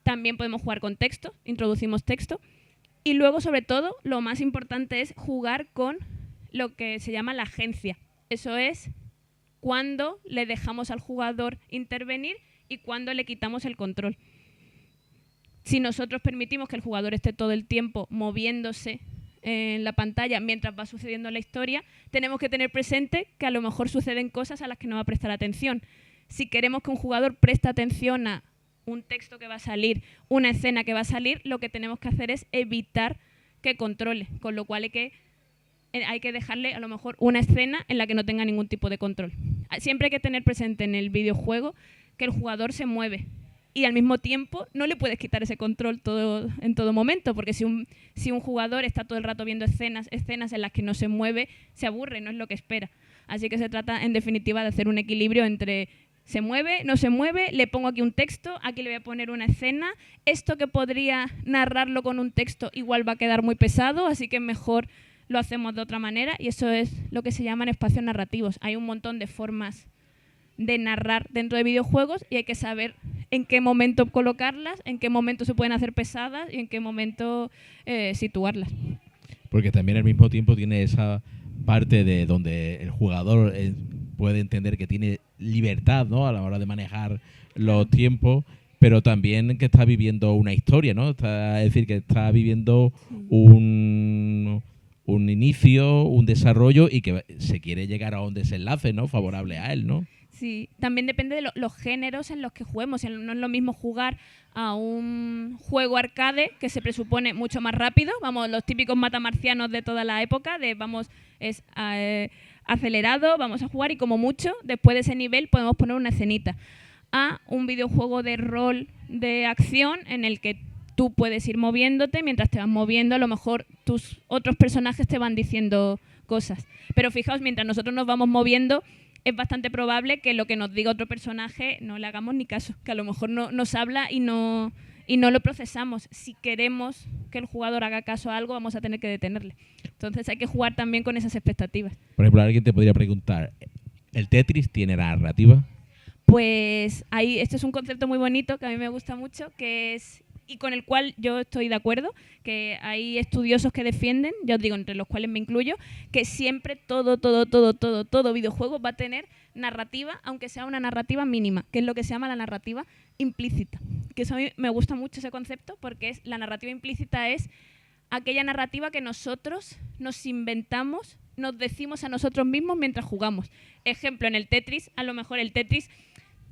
también podemos jugar con texto, introducimos texto. Y luego, sobre todo, lo más importante es jugar con lo que se llama la agencia. Eso es cuando le dejamos al jugador intervenir y cuando le quitamos el control. Si nosotros permitimos que el jugador esté todo el tiempo moviéndose en la pantalla mientras va sucediendo la historia, tenemos que tener presente que a lo mejor suceden cosas a las que no va a prestar atención. Si queremos que un jugador preste atención a un texto que va a salir, una escena que va a salir, lo que tenemos que hacer es evitar que controle, con lo cual hay que dejarle a lo mejor una escena en la que no tenga ningún tipo de control. Siempre hay que tener presente en el videojuego que el jugador se mueve y al mismo tiempo no le puedes quitar ese control en todo momento, porque si un jugador está todo el rato viendo escenas en las que no se mueve, se aburre, no es lo que espera. Así que se trata, en definitiva, de hacer un equilibrio entre se mueve, no se mueve, le pongo aquí un texto, aquí le voy a poner una escena. Esto que podría narrarlo con un texto igual va a quedar muy pesado, así que mejor lo hacemos de otra manera, y eso es lo que se llaman espacios narrativos. Hay un montón de formas de narrar dentro de videojuegos y hay que saber en qué momento colocarlas, en qué momento se pueden hacer pesadas y en qué momento situarlas. Porque también al mismo tiempo tiene esa parte de donde el jugador puede entender que tiene libertad, ¿no?, a la hora de manejar los tiempos, pero también que está viviendo una historia, ¿no? Es decir, que está viviendo un inicio, un desarrollo y que se quiere llegar a un desenlace, ¿no? Favorable a él, ¿no? Sí, también depende de los géneros en los que juguemos. No es lo mismo jugar a un juego arcade que se presupone mucho más rápido. Vamos, los típicos matamarcianos de toda la época, es acelerado, vamos a jugar y como mucho, después de ese nivel podemos poner una escenita. A un videojuego de rol de acción en el que tú puedes ir moviéndote, mientras te vas moviendo a lo mejor tus otros personajes te van diciendo cosas. Pero fijaos, mientras nosotros nos vamos moviendo, es bastante probable que lo que nos diga otro personaje no le hagamos ni caso, que a lo mejor no nos habla y no lo procesamos. Si queremos que el jugador haga caso a algo, vamos a tener que detenerle. Entonces hay que jugar también con esas expectativas. Por ejemplo, alguien te podría preguntar, ¿el Tetris tiene narrativa? Pues ahí, esto es un concepto muy bonito que a mí me gusta mucho, que es, y con el cual yo estoy de acuerdo, que hay estudiosos que defienden, ya os digo, entre los cuales me incluyo, que siempre todo videojuego va a tener narrativa, aunque sea una narrativa mínima, que es lo que se llama la narrativa implícita. Que eso a mí me gusta mucho ese concepto, porque la narrativa implícita es aquella narrativa que nosotros nos inventamos, nos decimos a nosotros mismos mientras jugamos. Ejemplo, en el Tetris, a lo mejor el Tetris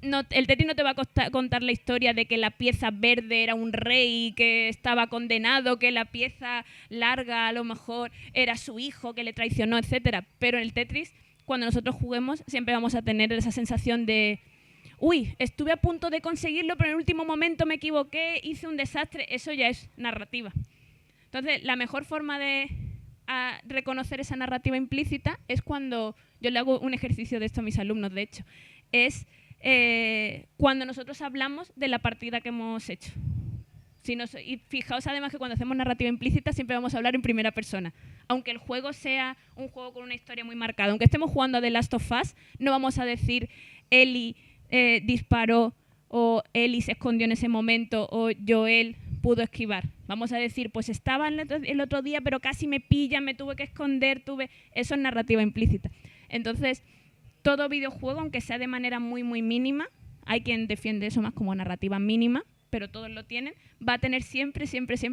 no te va a contar la historia de que la pieza verde era un rey que estaba condenado, que la pieza larga a lo mejor era su hijo que le traicionó, etcétera. Pero en el Tetris, cuando nosotros juguemos, siempre vamos a tener esa sensación de uy, estuve a punto de conseguirlo, pero en el último momento me equivoqué, hice un desastre. Eso ya es narrativa. Entonces, la mejor forma de reconocer esa narrativa implícita es cuando yo le hago un ejercicio de esto a mis alumnos, de hecho, es cuando nosotros hablamos de la partida que hemos hecho. Y fijaos además que cuando hacemos narrativa implícita siempre vamos a hablar en primera persona. Aunque el juego sea un juego con una historia muy marcada, aunque estemos jugando a The Last of Us, no vamos a decir Ellie disparó o Ellie se escondió en ese momento o Joel pudo esquivar. Vamos a decir, pues estaba el otro día pero casi me pillan, me tuve que esconder, Eso es narrativa implícita. Entonces, todo videojuego, aunque sea de manera muy, muy mínima, hay quien defiende eso más como narrativa mínima, pero todos lo tienen, va a tener siempre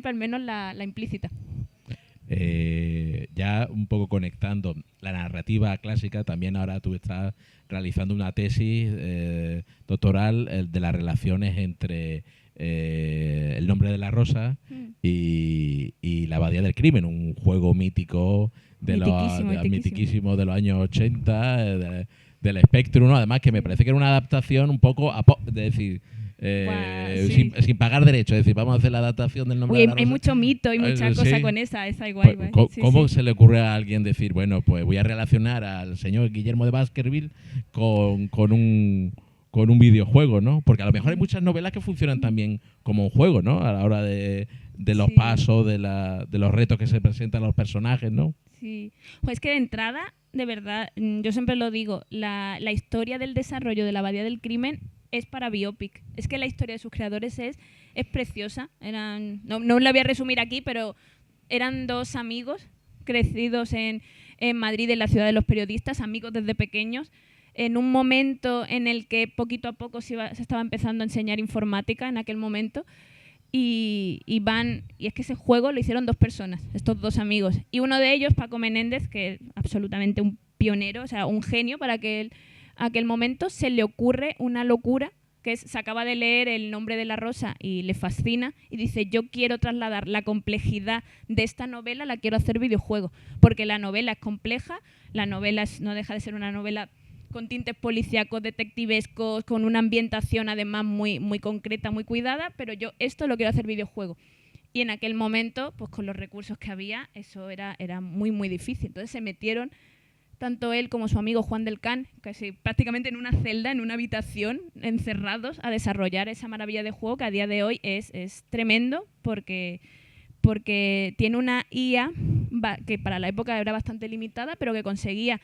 al menos la implícita. Ya un poco conectando la narrativa clásica, también ahora tú estás realizando una tesis doctoral de las relaciones entre El nombre de la rosa y La abadía del crimen, un juego mítico mitiquísimo de los años 80, del Spectrum, ¿no? Además que me parece que era una adaptación un poco de decir sin pagar derechos, es decir, vamos a hacer la adaptación del nombre de la rosa. Hay mucho mito y mucha cosa con esa igual. ¿Cómo se le ocurre a alguien decir, bueno, pues voy a relacionar al señor Guillermo de Baskerville con un videojuego, ¿no? Porque a lo mejor hay muchas novelas que funcionan también como un juego, ¿no? A la hora de los pasos, de los retos que se presentan a los personajes, ¿no? Sí. Pues que de entrada, de verdad, yo siempre lo digo, la historia del desarrollo de la abadía del crimen es para biopic. Es que la historia de sus creadores es preciosa. No la voy a resumir aquí, pero eran dos amigos crecidos en Madrid, en la ciudad de los periodistas, amigos desde pequeños, en un momento en el que poquito a poco se estaba empezando a enseñar informática en aquel momento. Y es que ese juego lo hicieron dos personas, estos dos amigos. Y uno de ellos, Paco Menéndez, que es absolutamente un pionero, o sea, un genio para aquel momento, se le ocurre una locura, que se acaba de leer El nombre de la rosa y le fascina, y dice, yo quiero trasladar la complejidad de esta novela, la quiero hacer videojuego, porque la novela es compleja, la novela no deja de ser una novela con tintes policíacos, detectivescos, con una ambientación además muy, muy concreta, muy cuidada, pero yo esto lo quiero hacer videojuego. Y en aquel momento, pues con los recursos que había, eso era muy, muy difícil. Entonces se metieron tanto él como su amigo Juan del Can, casi prácticamente en una celda, en una habitación, encerrados, a desarrollar esa maravilla de juego que a día de hoy es tremendo, porque tiene una IA que para la época era bastante limitada, pero que conseguía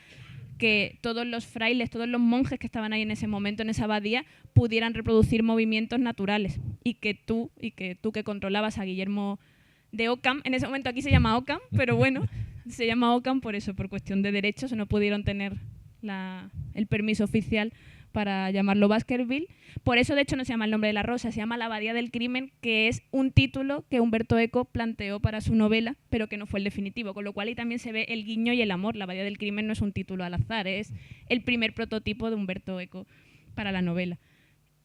que todos los frailes, todos los monjes que estaban ahí en ese momento, en esa abadía, pudieran reproducir movimientos naturales. Y que tú que controlabas a Guillermo de Ockham, en ese momento aquí se llama Ockham, pero bueno, se llama Ockham por eso, por cuestión de derechos, no pudieron tener el permiso oficial para llamarlo Baskerville. Por eso, de hecho, no se llama El nombre de la rosa, se llama La abadía del crimen, que es un título que Umberto Eco planteó para su novela, pero que no fue el definitivo, con lo cual ahí también se ve el guiño y el amor. La abadía del crimen no es un título al azar, es el primer prototipo de Umberto Eco para la novela.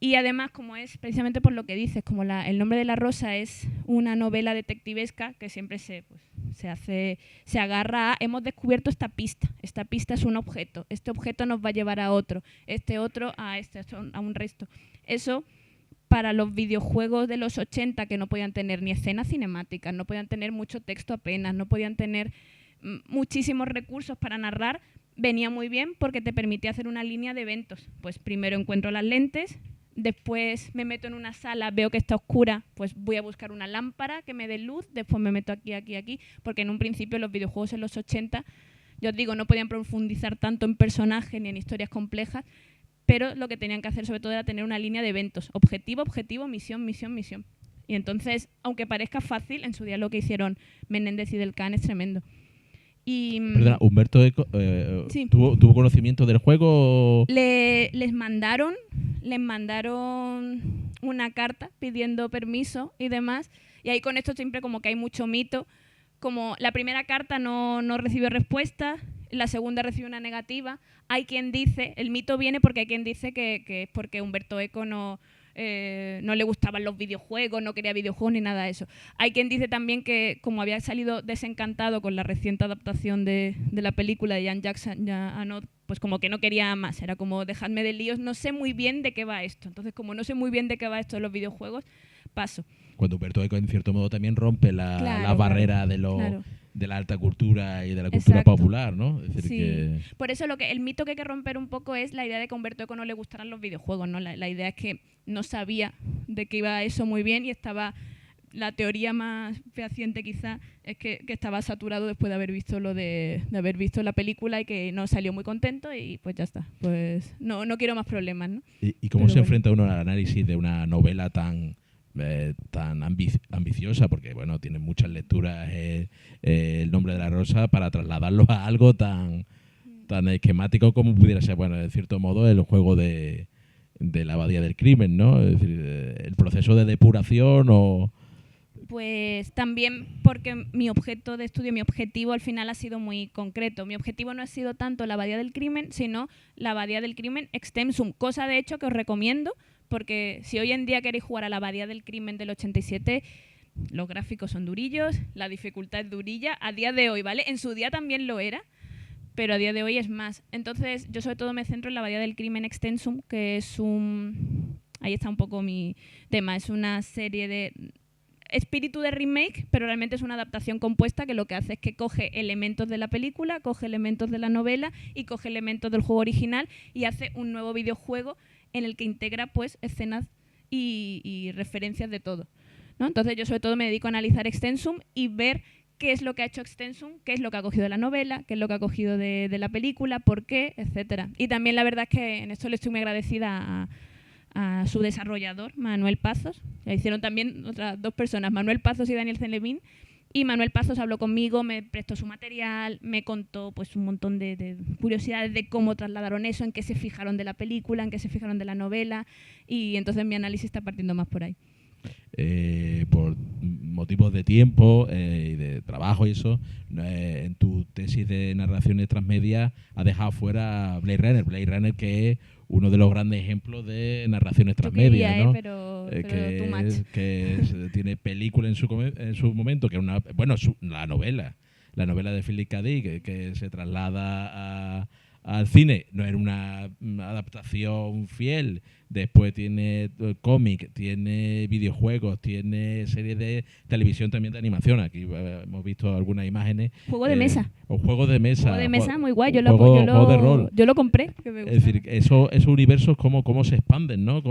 Y además, como es precisamente por lo que dices, como El nombre de la rosa es una novela detectivesca que siempre se agarra a, hemos descubierto esta pista es un objeto, este objeto nos va a llevar a otro, este otro a un resto. Eso para los videojuegos de los 80, que no podían tener ni escenas cinemáticas, no podían tener mucho texto apenas, no podían tener muchísimos recursos para narrar, venía muy bien porque te permitía hacer una línea de eventos. Pues primero encuentro las lentes, después me meto en una sala, veo que está oscura, pues voy a buscar una lámpara que me dé luz, después me meto aquí, porque en un principio los videojuegos en los 80, yo os digo, no podían profundizar tanto en personajes ni en historias complejas, pero lo que tenían que hacer sobre todo era tener una línea de eventos, objetivo, misión. Y entonces, aunque parezca fácil, en su día lo que hicieron Menéndez y Del Can es tremendo. Y, perdona, Humberto Eco sí. ¿tuvo conocimiento del juego? Les mandaron una carta pidiendo permiso y demás, y ahí con esto siempre como que hay mucho mito, como la primera carta no recibió respuesta, la segunda recibió una negativa. Hay quien dice, el mito viene porque hay quien dice que es porque Umberto Eco no le gustaban los videojuegos, no quería videojuegos ni nada de eso. Hay quien dice también que como había salido desencantado con la reciente adaptación de la película de Jean-Jacques Annaud, pues como que no quería más, era como dejadme de líos, no sé muy bien de qué va esto. Entonces, como no sé muy bien de qué va esto de los videojuegos, paso. Cuando Humberto Eco en cierto modo también rompe la barrera de la alta cultura y de la cultura popular, ¿no? Es decir, que... Por eso el mito que hay que romper un poco es la idea de que a Umberto Eco no le gustaran los videojuegos, ¿no? La idea es que no sabía de qué iba eso muy bien y estaba... La teoría más fehaciente quizá es que estaba saturado después de haber visto haber visto la película y que no salió muy contento y pues ya está. Pues no quiero más problemas, ¿no? ¿Y cómo se enfrenta uno al análisis de una novela tan ambiciosa? Porque bueno, tiene muchas lecturas El nombre de la rosa para trasladarlo a algo tan esquemático como pudiera ser, bueno, de cierto modo, el juego de la abadía del crimen, ¿no? Es decir, el proceso de depuración o... Pues también porque mi objeto de estudio, mi objetivo al final ha sido muy concreto. Mi objetivo no ha sido tanto la abadía del crimen, sino la abadía del crimen extensum, cosa de hecho que os recomiendo, porque si hoy en día queréis jugar a la abadía del crimen del 87, los gráficos son durillos, la dificultad es durilla, a día de hoy, ¿vale? En su día también lo era, pero a día de hoy es más. Entonces, yo sobre todo me centro en la abadía del crimen extensum, que es ahí está un poco mi tema, es una serie de... espíritu de remake, pero realmente es una adaptación compuesta que lo que hace es que coge elementos de la película, coge elementos de la novela y coge elementos del juego original y hace un nuevo videojuego en el que integra pues escenas y referencias de todo, ¿no? Entonces yo sobre todo me dedico a analizar Extensum y ver qué es lo que ha hecho Extensum, qué es lo que ha cogido de la novela, qué es lo que ha cogido de la película, por qué, etcétera. Y también la verdad es que en esto le estoy muy agradecida a su desarrollador, Manuel Pazos. La hicieron también otras dos personas, Manuel Pazos y Daniel Zenlevin. Y Manuel Pazos habló conmigo, me prestó su material, me contó pues un montón de curiosidades de cómo trasladaron eso, en qué se fijaron de la película, en qué se fijaron de la novela. Y entonces mi análisis está partiendo más por ahí. Por motivos de tiempo y de trabajo y eso, en tu tesis de narraciones transmedia has dejado fuera Blade Runner, que es uno de los grandes ejemplos de narraciones transmedia, ¿no? Pero too much. Tiene película en su momento, que es la novela de Philip K. Dick, que se traslada al cine, no era una adaptación fiel. Después tiene cómic, tiene videojuegos, tiene series de televisión también de animación. Aquí hemos visto algunas imágenes. Juego de mesa. O juegos de mesa. Juego de mesa, muy guay. Yo de rol. Yo lo compré. Es decir, esos universos cómo se expanden, ¿no?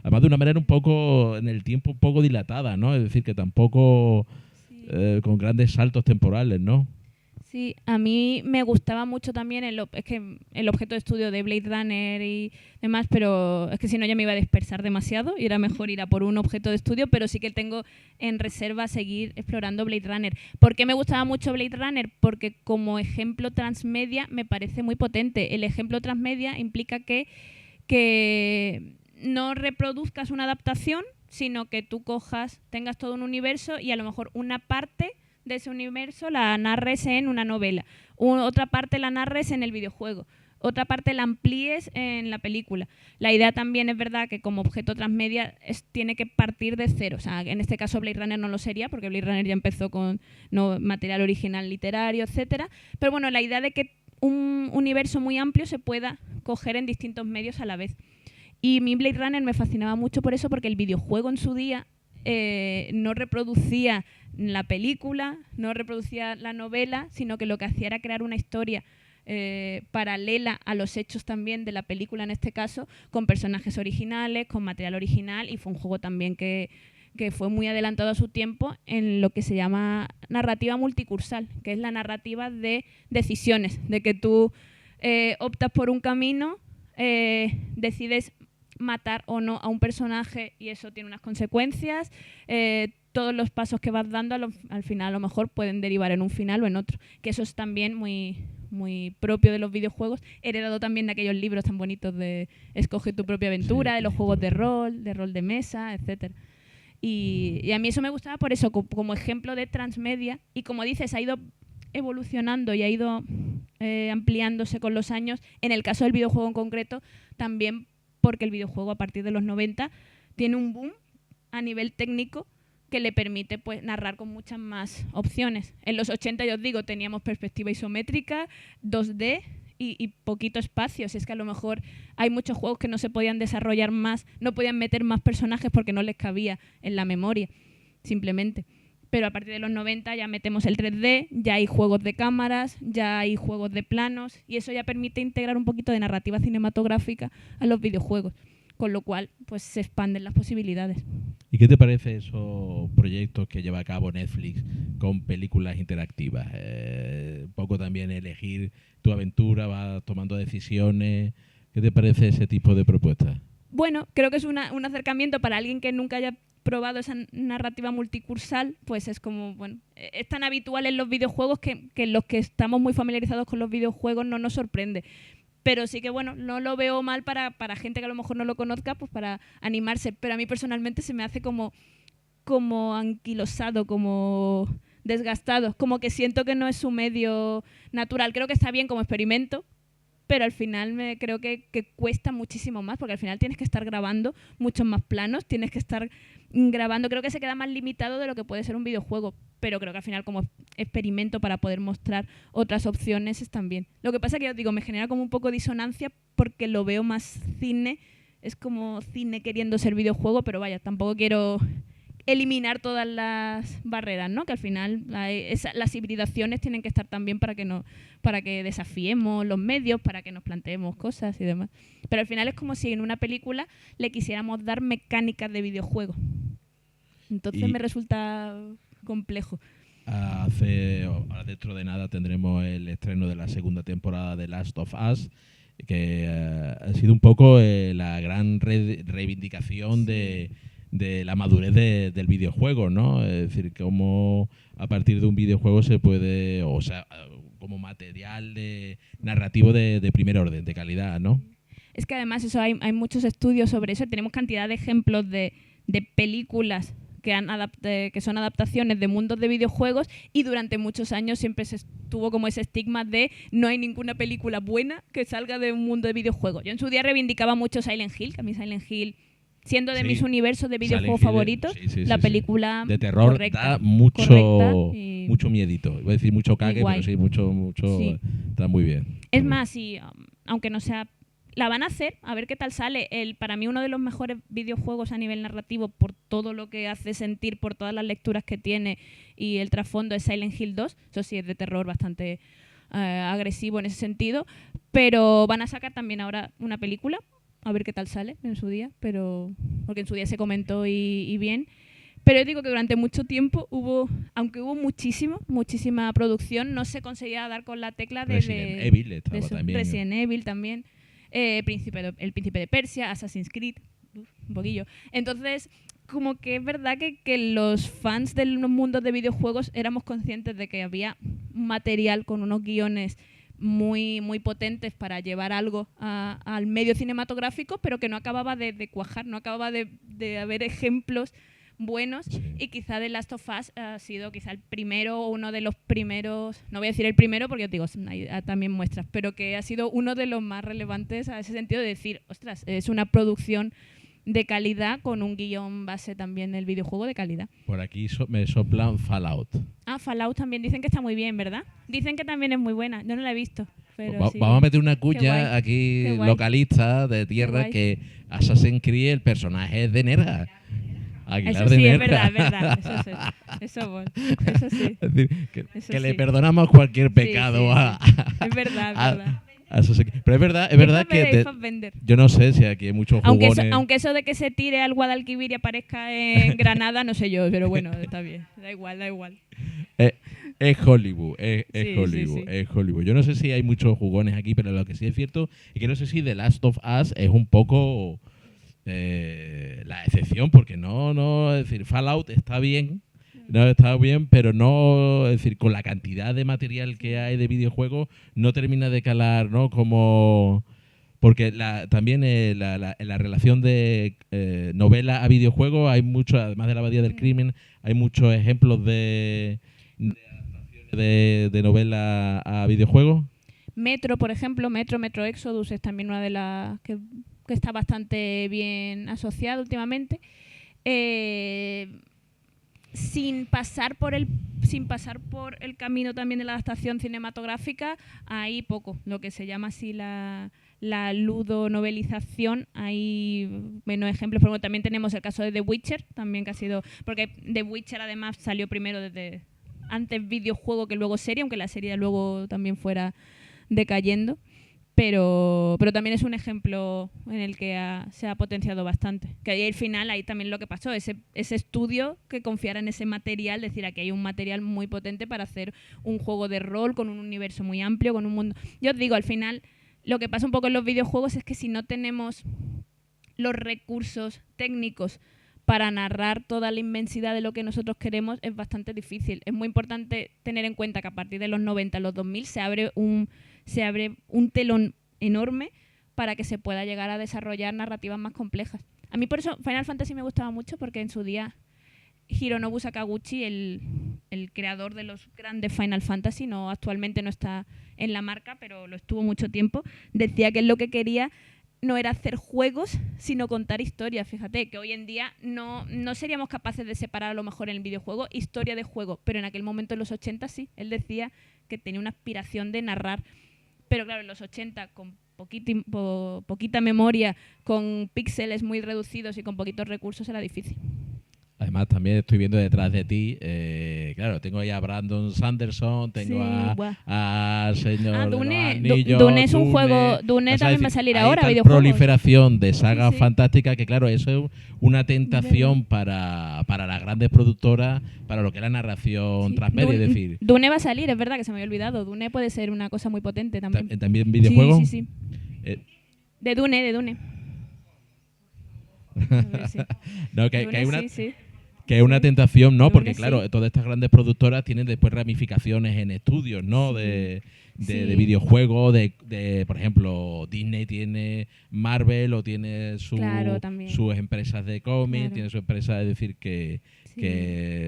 Además de una manera un poco, en el tiempo, un poco dilatada, ¿no? Es decir, que tampoco con grandes saltos temporales, ¿no? Sí, a mí me gustaba mucho también el objeto de estudio de Blade Runner y demás, pero es que si no ya me iba a dispersar demasiado y era mejor ir a por un objeto de estudio, pero sí que tengo en reserva seguir explorando Blade Runner. ¿Por qué me gustaba mucho Blade Runner? Porque como ejemplo transmedia me parece muy potente. El ejemplo transmedia implica que que no reproduzcas una adaptación, sino que tú tengas todo un universo y a lo mejor una parte de ese universo la narres en una novela, otra parte la narres en el videojuego, otra parte la amplíes en la película. La idea también es verdad que como objeto transmedia tiene que partir de cero. O sea, en este caso Blade Runner no lo sería, porque Blade Runner ya empezó con material original literario, etcétera. Pero bueno, la idea de que un universo muy amplio se pueda coger en distintos medios a la vez. Y mi Blade Runner me fascinaba mucho por eso, porque el videojuego en su día no reproducía la película, no reproducía la novela, sino que lo que hacía era crear una historia paralela a los hechos también de la película en este caso, con personajes originales, con material original, y fue un juego también que fue muy adelantado a su tiempo en lo que se llama narrativa multicursal, que es la narrativa de decisiones, de que tú optas por un camino, decides matar o no a un personaje y eso tiene unas consecuencias, todos los pasos que vas dando al final a lo mejor pueden derivar en un final o en otro, que eso es también muy, muy propio de los videojuegos, heredado también de aquellos libros tan bonitos de Escoge tu propia aventura, sí, de los juegos de rol de mesa, etcétera. Y a mí eso me gustaba por eso, como ejemplo de transmedia, y como dices, ha ido evolucionando y ha ido ampliándose con los años, en el caso del videojuego en concreto, también porque el videojuego a partir de los 90 tiene un boom a nivel técnico que le permite pues narrar con muchas más opciones. En los 80, ya os digo, teníamos perspectiva isométrica, 2D y poquito espacio. Si es que a lo mejor hay muchos juegos que no se podían desarrollar más, no podían meter más personajes porque no les cabía en la memoria, simplemente. Pero a partir de los 90 ya metemos el 3D, ya hay juegos de cámaras, ya hay juegos de planos, y eso ya permite integrar un poquito de narrativa cinematográfica a los videojuegos, con lo cual pues se expanden las posibilidades. ¿Y qué te parece esos proyectos que lleva a cabo Netflix con películas interactivas? Un poco también elegir tu aventura, vas tomando decisiones. ¿Qué te parece ese tipo de propuestas? Bueno, creo que es un acercamiento para alguien que nunca haya probado esa narrativa multicursal, pues es como, bueno, es tan habitual en los videojuegos que los que estamos muy familiarizados con los videojuegos no nos sorprende. Pero sí que, bueno, no lo veo mal para gente que a lo mejor no lo conozca, pues para animarse. Pero a mí personalmente se me hace como anquilosado, como desgastado, como que siento que no es su medio natural. Creo que está bien como experimento, pero al final creo que cuesta muchísimo más, porque al final tienes que estar grabando muchos más planos, tienes que estar grabando, creo que se queda más limitado de lo que puede ser un videojuego, pero creo que al final como experimento para poder mostrar otras opciones están bien. Lo que pasa que, os digo, me genera como un poco de disonancia porque lo veo más cine, es como cine queriendo ser videojuego, pero vaya, tampoco quiero eliminar todas las barreras, ¿no? Que al final las hibridaciones tienen que estar también para que desafiemos los medios, para que nos planteemos cosas y demás. Pero al final es como si en una película le quisiéramos dar mecánicas de videojuego. Entonces me resulta complejo. Ahora dentro de nada tendremos el estreno de la segunda temporada de Last of Us, que ha sido un poco la gran reivindicación de la madurez del videojuego, ¿no? Es decir, cómo a partir de un videojuego se puede, o sea, como material narrativo de primer orden, de calidad, ¿no? Es que además eso hay muchos estudios sobre eso. Tenemos cantidad de ejemplos de películas que son adaptaciones de mundos de videojuegos, y durante muchos años siempre se tuvo como ese estigma de no hay ninguna película buena que salga de un mundo de videojuegos. Yo en su día reivindicaba mucho Silent Hill, que a mí Silent Hill, siendo de mis universos de videojuegos favoritos, la película de terror correcta, da mucho miedito. Iba a decir mucho cague, pero sí, mucho sí. Está muy bien. Es más, y aunque no sea... La van a hacer, a ver qué tal sale. Para mí uno de los mejores videojuegos a nivel narrativo, por todo lo que hace sentir, por todas las lecturas que tiene y el trasfondo, es Silent Hill 2. Eso sí, es de terror bastante agresivo en ese sentido. Pero van a sacar también ahora una película, a ver qué tal sale en su día, porque en su día se comentó y bien. Pero yo digo que durante mucho tiempo aunque hubo muchísima producción, no se conseguía dar con la tecla de Resident Evil también. El Príncipe de Persia, Assassin's Creed, un poquillo. Entonces, como que es verdad que los fans de los mundos de videojuegos éramos conscientes de que había material con unos guiones muy, muy potentes para llevar algo al medio cinematográfico, pero que no acababa de cuajar, no acababa de haber ejemplos buenos. Sí. Y quizá The Last of Us ha sido quizá el primero o uno de los primeros, no voy a decir el primero porque os digo, hay también muestras, pero que ha sido uno de los más relevantes a ese sentido de decir, ostras, es una producción de calidad con un guión base también del videojuego de calidad. Por aquí me soplan Fallout. Fallout también dicen que está muy bien, ¿verdad? Dicen que también es muy buena, yo no la he visto. Pero sí. Vamos a meter una Qué cuña guay. aquí Qué guay. localista de tierra guay. que Assassin's Creed, el personaje es de Nerja. Aguilar Eso de sí, es Nerja. verdad, eso sí. Eso sí. Es decir, que Eso le sí. perdonamos cualquier pecado sí. a Es verdad, a- es verdad. a Assassin's Creed. Pero es verdad que Vender. yo no sé si aquí hay muchos Aunque jugones. eso de que se tire al Guadalquivir y aparezca en Granada, no sé yo, pero bueno, está bien. Da igual. Es Hollywood, es Sí, Hollywood, sí. es Hollywood. Yo no sé si hay muchos jugones aquí, pero lo que sí es cierto es que no sé si The Last of Us es un poco la excepción, porque es decir, Fallout está bien, pero no, es decir, con la cantidad de material que hay de videojuegos, no termina de calar, ¿no? Como... Porque también en la relación de novela a videojuego hay mucho, además de la Abadía del Crimen, hay muchos ejemplos de novela a videojuegos. Metro, por ejemplo, Metro Exodus es también una de las que está bastante bien asociada últimamente. Sin pasar por el camino también de la adaptación cinematográfica, hay poco, lo que se llama así la ludonovelización, hay menos ejemplos, pero también tenemos el caso de The Witcher, también que ha sido, porque The Witcher además salió primero desde antes videojuego que luego serie, aunque la serie luego también fuera decayendo. Pero también es un ejemplo en el que se ha potenciado bastante. Que ahí al final, ahí también lo que pasó, ese estudio que confiara en ese material, decir, aquí hay un material muy potente para hacer un juego de rol con un universo muy amplio, con un mundo... Yo os digo, al final, lo que pasa un poco en los videojuegos es que si no tenemos los recursos técnicos para narrar toda la inmensidad de lo que nosotros queremos, es bastante difícil. Es muy importante tener en cuenta que a partir de los 90, los 2000, se abre un telón enorme para que se pueda llegar a desarrollar narrativas más complejas. A mí por eso Final Fantasy me gustaba mucho, porque en su día Hironobu Sakaguchi, el creador de los grandes Final Fantasy, actualmente no está en la marca, pero lo estuvo mucho tiempo, decía que lo que quería no era hacer juegos, sino contar historias. Fíjate que hoy en día no seríamos capaces de separar a lo mejor en el videojuego historia de juego, pero en aquel momento, en los 80, sí. Él decía que tenía una aspiración de narrar. Pero claro, en los 80, con poquita memoria, con píxeles muy reducidos y con poquitos recursos, era difícil. Además, también estoy viendo detrás de ti, claro, tengo ahí a Brandon Sanderson, tengo al señor Dune. de los anillos, Dune es un juego, Dune también va a salir ahora, hay videojuegos. proliferación de sagas Sí. fantásticas que, claro, eso es una tentación para las grandes productoras, para lo que es la narración transmedia, es decir... Dune va a salir, es verdad que se me había olvidado. Dune puede ser una cosa muy potente también. ¿También videojuegos? Sí. De Dune. No, que Dune, hay una... sí. Que es una tentación, ¿no? Dune, Porque, sí. claro, todas estas grandes productoras tienen después ramificaciones en estudios, ¿no? De videojuegos, por ejemplo, Disney tiene Marvel o tiene sus empresas de cómics, tiene su empresa, es decir, que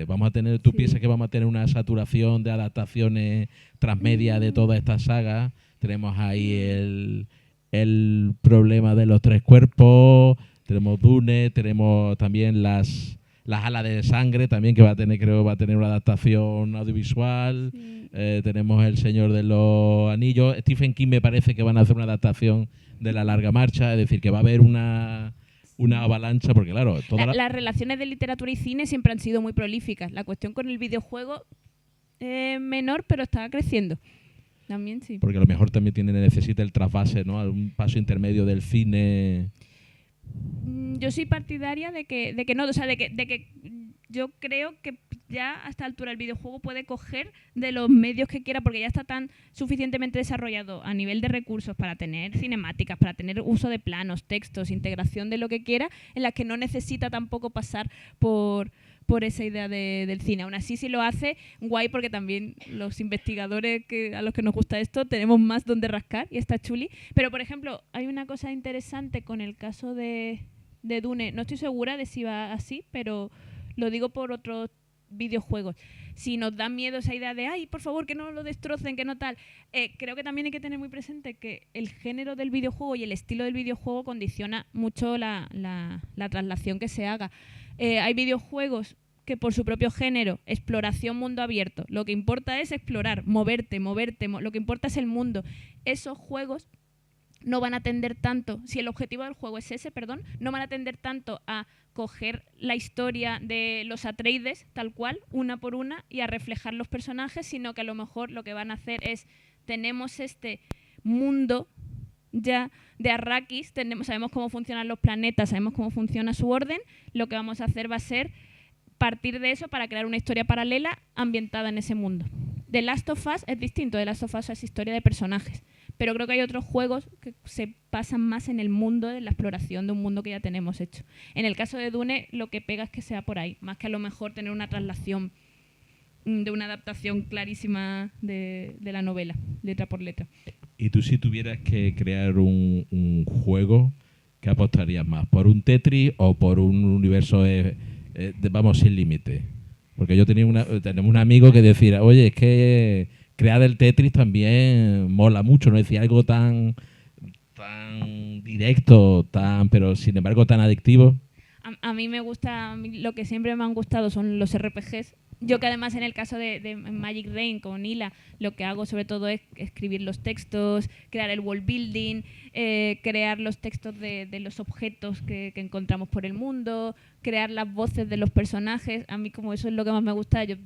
vamos a tener, tú piensas que vamos a tener una saturación de adaptaciones transmedia de todas estas sagas. Tenemos ahí el problema de los tres cuerpos, tenemos Dune, tenemos también las alas de sangre también, que va a tener una adaptación audiovisual. Tenemos El Señor de los Anillos. Stephen King me parece que van a hacer una adaptación de La Larga Marcha, es decir, que va a haber una avalancha, porque claro... Las relaciones de literatura y cine siempre han sido muy prolíficas. La cuestión con el videojuego es menor, pero está creciendo. También sí. Porque a lo mejor también necesita el trasvase, ¿no? Un paso intermedio del cine... Yo soy partidaria de que no, o sea, de que yo creo que ya a esta altura el videojuego puede coger de los medios que quiera, porque ya está tan suficientemente desarrollado a nivel de recursos para tener cinemáticas, para tener uso de planos, textos, integración de lo que quiera, en las que no necesita tampoco pasar por por esa idea del cine. Aún así, si lo hace, guay, porque también los investigadores a los que nos gusta esto tenemos más donde rascar y está chuli. Pero, por ejemplo, hay una cosa interesante con el caso de Dune. No estoy segura de si va así, pero lo digo por otros videojuegos. Si nos da miedo esa idea de ay, por favor, que no lo destrocen, que no tal, creo que también hay que tener muy presente que el género del videojuego y el estilo del videojuego condiciona mucho la traslación que se haga. Hay videojuegos que por su propio género, exploración, mundo abierto, lo que importa es explorar, moverte, lo que importa es el mundo. Esos juegos no van a tender tanto, si el objetivo del juego es ese, no van a tender tanto a coger la historia de los Atreides, tal cual, una por una, y a reflejar los personajes, sino que a lo mejor lo que van a hacer es, tenemos este mundo ya de Arrakis, sabemos cómo funcionan los planetas, sabemos cómo funciona su orden, lo que vamos a hacer va a ser partir de eso para crear una historia paralela ambientada en ese mundo. The Last of Us es distinto, The Last of Us es historia de personajes, pero creo que hay otros juegos que se pasan más en el mundo, en la exploración de un mundo que ya tenemos hecho. En el caso de Dune, lo que pega es que sea por ahí, más que a lo mejor tener una traslación de una adaptación clarísima de la novela, letra por letra. Y tú, si tuvieras que crear un juego, ¿qué apostarías más? ¿Por un Tetris o por un universo vamos, sin límite? Porque yo tenemos un amigo que decía, oye, es que crear el Tetris también mola mucho, no decía algo tan directo, pero sin embargo tan adictivo. A mí me gusta, lo que siempre me han gustado son los RPGs. Yo que además en el caso de Magic Rain con Hila, lo que hago sobre todo es escribir los textos, crear el world building, crear los textos de los objetos que encontramos por el mundo, crear las voces de los personajes. A mí como eso es lo que más me gusta, yo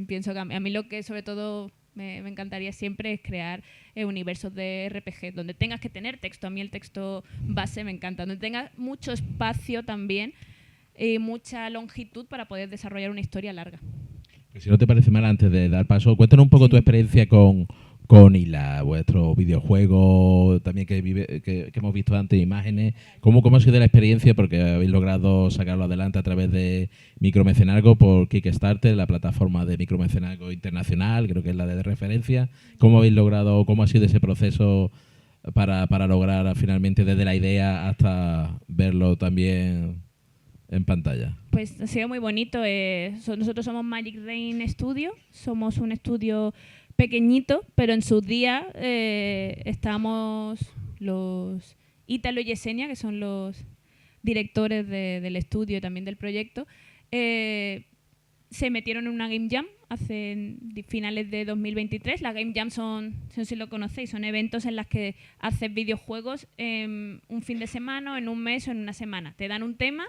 pienso que a mí lo que sobre todo me encantaría siempre es crear universos de RPG, donde tengas que tener texto. A mí el texto base me encanta, donde tengas mucho espacio también y mucha longitud para poder desarrollar una historia larga. Si no te parece mal, antes de dar paso, cuéntanos un poco tu experiencia con Hila, vuestro videojuego, también que hemos visto antes imágenes. ¿Cómo ha sido la experiencia? Porque habéis logrado sacarlo adelante a través de Micromecenazgo por Kickstarter, la plataforma de Micromecenazgo internacional, creo que es la de referencia. ¿Cómo habéis logrado, cómo ha sido ese proceso para lograr finalmente desde la idea hasta verlo también en pantalla? Pues ha sido muy bonito. Nosotros somos Magic Rain Studio, somos un estudio pequeñito, pero en sus días estábamos los Ítalo y Yesenia, que son los directores del estudio y también del proyecto, se metieron en una Game Jam hace finales de 2023. Las Game Jam no sé si lo conocéis, son eventos en los que haces videojuegos un fin de semana, o en un mes o en una semana. Te dan un tema.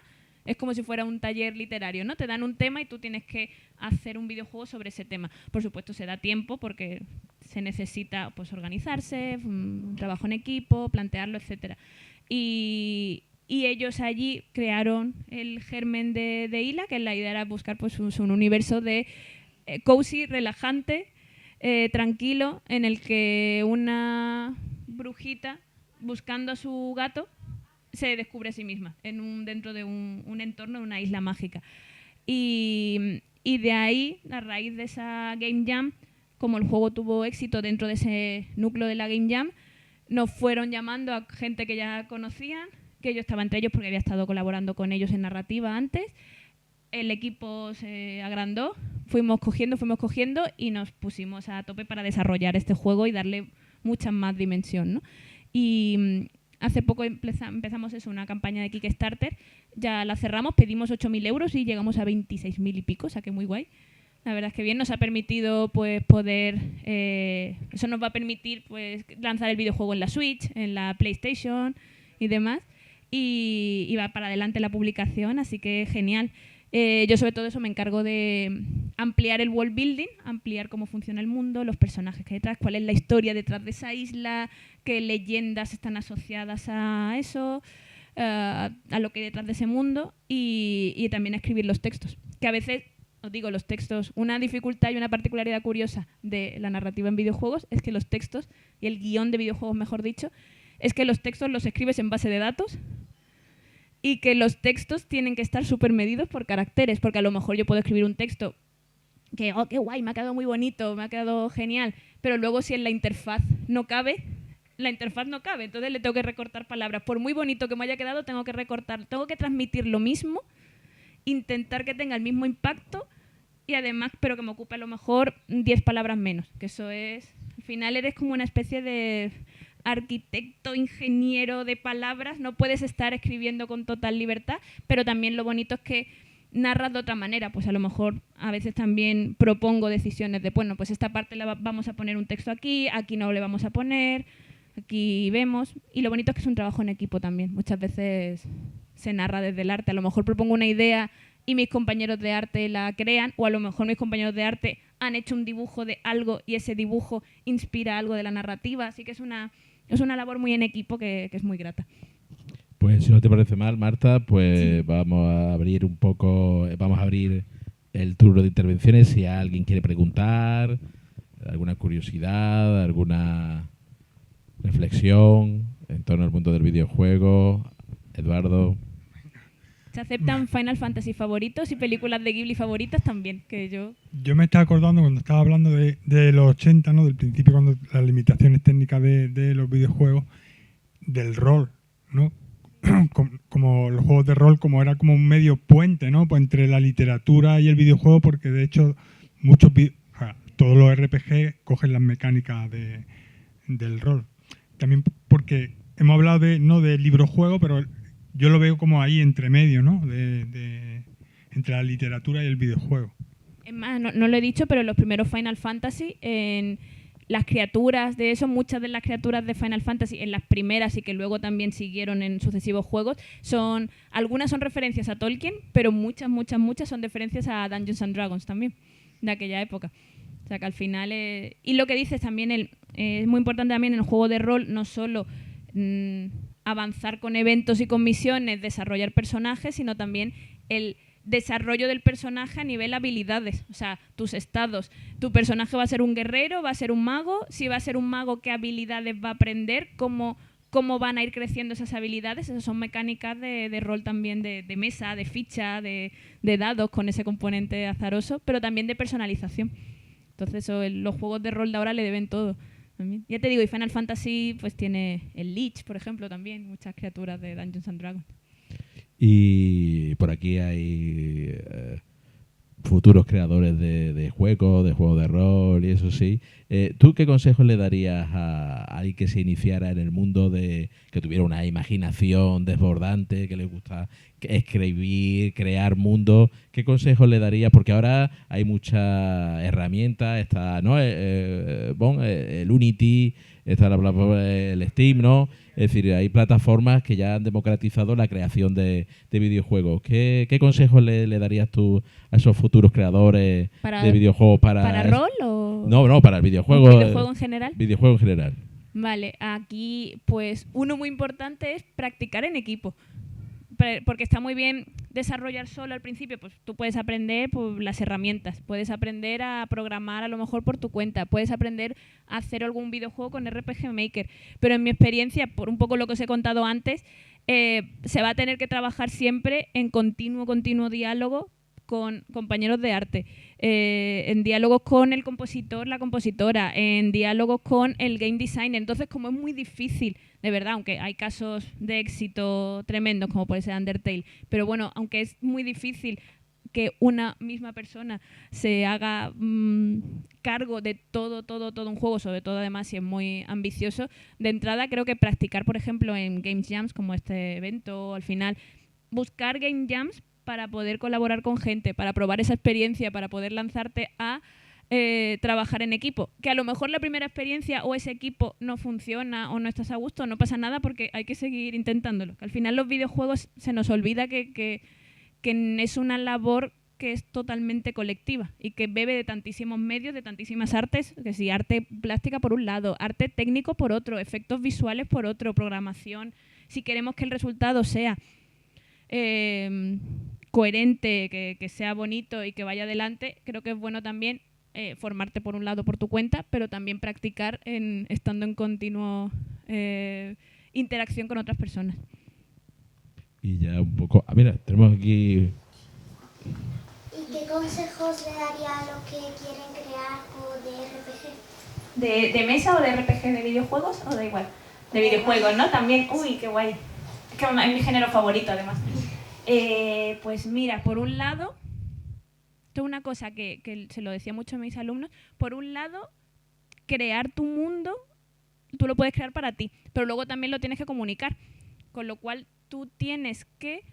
Es como si fuera un taller literario, ¿no? Te dan un tema y tú tienes que hacer un videojuego sobre ese tema. Por supuesto, se da tiempo porque se necesita pues organizarse, un trabajo en equipo, plantearlo, etcétera. Y ellos allí crearon el germen de Hila, que la idea era buscar pues un universo de cozy, relajante, tranquilo, en el que una brujita buscando a su gato se descubre a sí misma dentro de un entorno de una isla mágica. Y de ahí, a raíz de esa Game Jam, como el juego tuvo éxito dentro de ese núcleo de la Game Jam, nos fueron llamando a gente que ya conocían, que yo estaba entre ellos porque había estado colaborando con ellos en narrativa antes. El equipo se agrandó, fuimos cogiendo y nos pusimos a tope para desarrollar este juego y darle mucha más dimensión, ¿no? Y hace poco empezamos una campaña de Kickstarter, ya la cerramos, pedimos 8.000 euros y llegamos a 26.000 y pico, o sea que muy guay. La verdad es que bien, nos ha permitido pues poder, eso nos va a permitir pues lanzar el videojuego en la Switch, en la PlayStation y demás, y va para adelante la publicación, así que genial. Yo sobre todo eso me encargo de ampliar el world building, ampliar cómo funciona el mundo, los personajes que hay detrás, cuál es la historia detrás de esa isla, qué leyendas están asociadas a eso, a lo que hay detrás de ese mundo, y también a escribir los textos, que a veces, os digo, los textos, una dificultad y una particularidad curiosa de la narrativa en videojuegos es que los textos, y el guión de videojuegos mejor dicho, es que los textos los escribes en base de datos y que los textos tienen que estar súper medidos por caracteres, porque a lo mejor yo puedo escribir un texto que, oh, qué guay, me ha quedado muy bonito, me ha quedado genial, pero luego si en la interfaz no cabe, entonces le tengo que recortar palabras. Por muy bonito que me haya quedado, tengo que recortar, tengo que transmitir lo mismo, intentar que tenga el mismo impacto y además, pero que me ocupe a lo mejor 10 palabras menos, que eso es, al final eres como una especie de arquitecto, ingeniero de palabras, no puedes estar escribiendo con total libertad, pero también lo bonito es que narras de otra manera, pues a lo mejor a veces también propongo decisiones de, bueno, pues esta parte vamos a poner un texto aquí, aquí no le vamos a poner, aquí vemos, y lo bonito es que es un trabajo en equipo también, muchas veces se narra desde el arte, a lo mejor propongo una idea y mis compañeros de arte la crean, o a lo mejor mis compañeros de arte han hecho un dibujo de algo y ese dibujo inspira algo de la narrativa, así que es una labor muy en equipo que es muy grata. Pues si no te parece mal, Marta, pues Sí. vamos a abrir el turno de intervenciones si alguien quiere preguntar, alguna curiosidad, alguna reflexión en torno al mundo del videojuego. Eduardo. Se aceptan Final Fantasy favoritos y películas de Ghibli favoritas también, que yo... Yo me estaba acordando cuando estaba hablando de los 80, ¿no? Del principio, cuando las limitaciones técnicas de los videojuegos, del rol, ¿no? Como los juegos de rol, como era como un medio puente, ¿no? Pues entre la literatura y el videojuego, porque de hecho todos los RPG cogen las mecánicas del rol. También porque hemos hablado no de libro-juego, pero yo lo veo como ahí entre medio, ¿no? Entre la literatura y el videojuego. Es más, no lo he dicho, pero los primeros Final Fantasy, en las criaturas de eso, muchas de las criaturas de Final Fantasy, en las primeras y que luego también siguieron en sucesivos juegos, algunas son referencias a Tolkien, pero muchas son referencias a Dungeons and Dragons también, de aquella época. O sea que al final... y lo que dices también, es muy importante también en el juego de rol, no solo avanzar con eventos y con misiones, desarrollar personajes, sino también el desarrollo del personaje a nivel habilidades, o sea, tus estados. Tu personaje va a ser un guerrero, va a ser un mago, si va a ser un mago, ¿qué habilidades va a aprender? ¿Cómo van a ir creciendo esas habilidades? Esas son mecánicas de rol también, de mesa, de ficha, de dados con ese componente azaroso, pero también de personalización. Entonces los juegos de rol de ahora le deben todo. También. Ya te digo, y Final Fantasy pues tiene el Lich, por ejemplo, también, muchas criaturas de Dungeons and Dragons. Y por aquí hay futuros creadores de juegos de rol y eso sí. ¿Tú qué consejos le darías a alguien que se iniciara en el mundo que tuviera una imaginación desbordante, que le gusta escribir, crear mundos? ¿Qué consejos le darías? Porque ahora hay muchas herramientas, está, ¿no? El Unity, está la plataforma el Steam, ¿no? Es decir, hay plataformas que ya han democratizado la creación de videojuegos. ¿Qué consejos le darías tú a esos futuros creadores de videojuegos ¿Para rol o...? No, para el videojuego. ¿Videojuego en general? Videojuego en general. Vale, aquí pues uno muy importante es practicar en equipo. Porque está muy bien desarrollar solo al principio, pues tú puedes aprender pues, las herramientas, puedes aprender a programar a lo mejor por tu cuenta, puedes aprender a hacer algún videojuego con RPG Maker, pero en mi experiencia, por un poco lo que os he contado antes, se va a tener que trabajar siempre en continuo diálogo con compañeros de arte, en diálogos con el compositor, la compositora, en diálogos con el game designer. Entonces, como es muy difícil, de verdad, aunque hay casos de éxito tremendos, como puede ser Undertale, pero bueno, aunque es muy difícil que una misma persona se haga cargo de todo un juego, sobre todo además si es muy ambicioso, de entrada creo que practicar, por ejemplo, en Game Jams, como este evento, al final, buscar Game Jams para poder colaborar con gente, para probar esa experiencia, para poder lanzarte a trabajar en equipo. Que a lo mejor la primera experiencia o ese equipo no funciona o no estás a gusto, no pasa nada porque hay que seguir intentándolo. Que al final los videojuegos se nos olvida que es una labor que es totalmente colectiva y que bebe de tantísimos medios, de tantísimas artes, que si arte plástica por un lado, arte técnico por otro, efectos visuales por otro, programación. Si queremos que el resultado sea coherente, que sea bonito y que vaya adelante, creo que es bueno también formarte por un lado por tu cuenta, pero también practicar estando en continuo interacción con otras personas. Y ya un poco... Ah, mira, tenemos aquí... ¿Y qué consejos le daría a los que quieren crear juegos de RPG? ¿De mesa o de RPG de videojuegos o da igual? De videojuegos, ¿no? También, uy, qué guay. Es que es mi género favorito, además. Pues mira, por un lado, esto es una cosa que se lo decía mucho a mis alumnos, por un lado, crear tu mundo, tú lo puedes crear para ti, pero luego también lo tienes que comunicar, con lo cual tú tienes que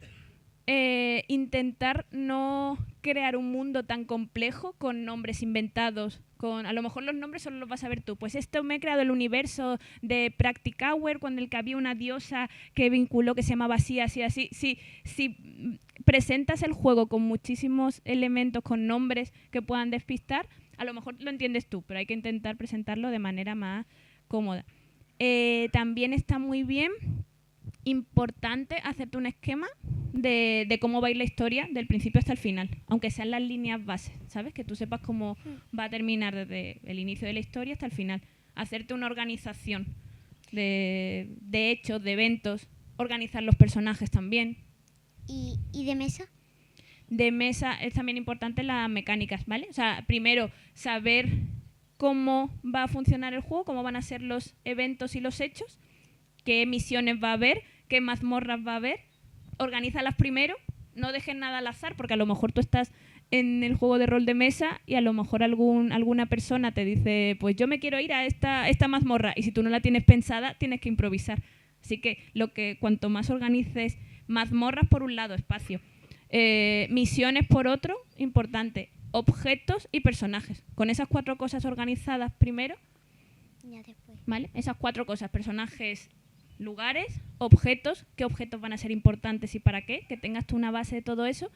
intentar no crear un mundo tan complejo con nombres inventados, a lo mejor los nombres solo los vas a ver tú. Pues esto me he creado el universo de Practicaware, cuando el que había una diosa que vinculó que se llamaba así, así, así. Si presentas el juego con muchísimos elementos, con nombres que puedan despistar, a lo mejor lo entiendes tú, pero hay que intentar presentarlo de manera más cómoda. También está muy bien, importante, hacerte un esquema de cómo va a ir la historia del principio hasta el final, aunque sean las líneas bases, ¿sabes? Que tú sepas cómo va a terminar desde el inicio de la historia hasta el final. Hacerte una organización de hechos, de eventos, organizar los personajes también. ¿Y de mesa? De mesa es también importante las mecánicas, ¿vale? O sea, primero saber cómo va a funcionar el juego, cómo van a ser los eventos y los hechos, qué misiones va a haber, qué mazmorras va a haber. Organízalas primero, no dejes nada al azar, porque a lo mejor tú estás en el juego de rol de mesa y a lo mejor alguna persona te dice, pues yo me quiero ir a esta mazmorra, y si tú no la tienes pensada, tienes que improvisar. Así que cuanto más organices, mazmorras por un lado, espacio, misiones por otro, importante, objetos y personajes. Con esas 4 cosas organizadas primero, Ya después. ¿vale? Esas 4 cosas, personajes, lugares, objetos, qué objetos van a ser importantes y para qué, que tengas tú una base de todo eso,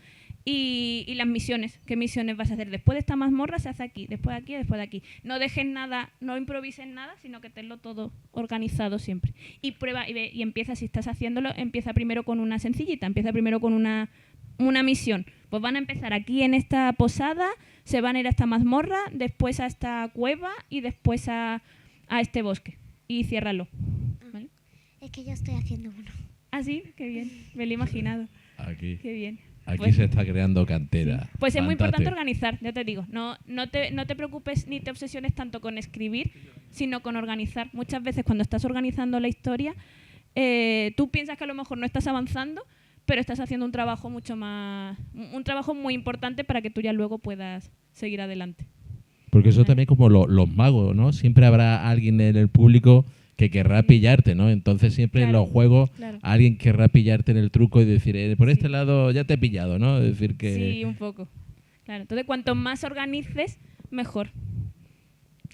y las misiones, qué misiones vas a hacer. Después de esta mazmorra se hace aquí, después de aquí, después de aquí. No dejes nada, no improvisen nada, sino que tenlo todo organizado siempre. Y prueba y empieza, si estás haciéndolo, empieza primero con una sencillita, empieza primero con una misión. Pues van a empezar aquí en esta posada, se van a ir a esta mazmorra, después a esta cueva y después a este bosque. Y ciérralo. ¿Vale? Es que yo estoy haciendo uno. Ah, sí, qué bien, me lo he imaginado. Aquí. Qué bien. Aquí Pues- se está creando cantera. Pues es muy importante Fantástico. organizar, ya te digo. No te preocupes ni te obsesiones tanto con escribir, sino con organizar. Muchas veces cuando estás organizando la historia, tú piensas que a lo mejor no estás avanzando, pero estás haciendo un trabajo un trabajo muy importante para que tú ya luego puedas seguir adelante. Porque eso también como los magos, ¿no? Siempre habrá alguien en el público que querrá pillarte, ¿no? Entonces siempre en Claro, los juegos claro. alguien querrá pillarte en el truco y decir, por Sí. este lado ya te he pillado, ¿no? Es decir que... Sí, un poco. Claro, entonces cuanto más organices, mejor.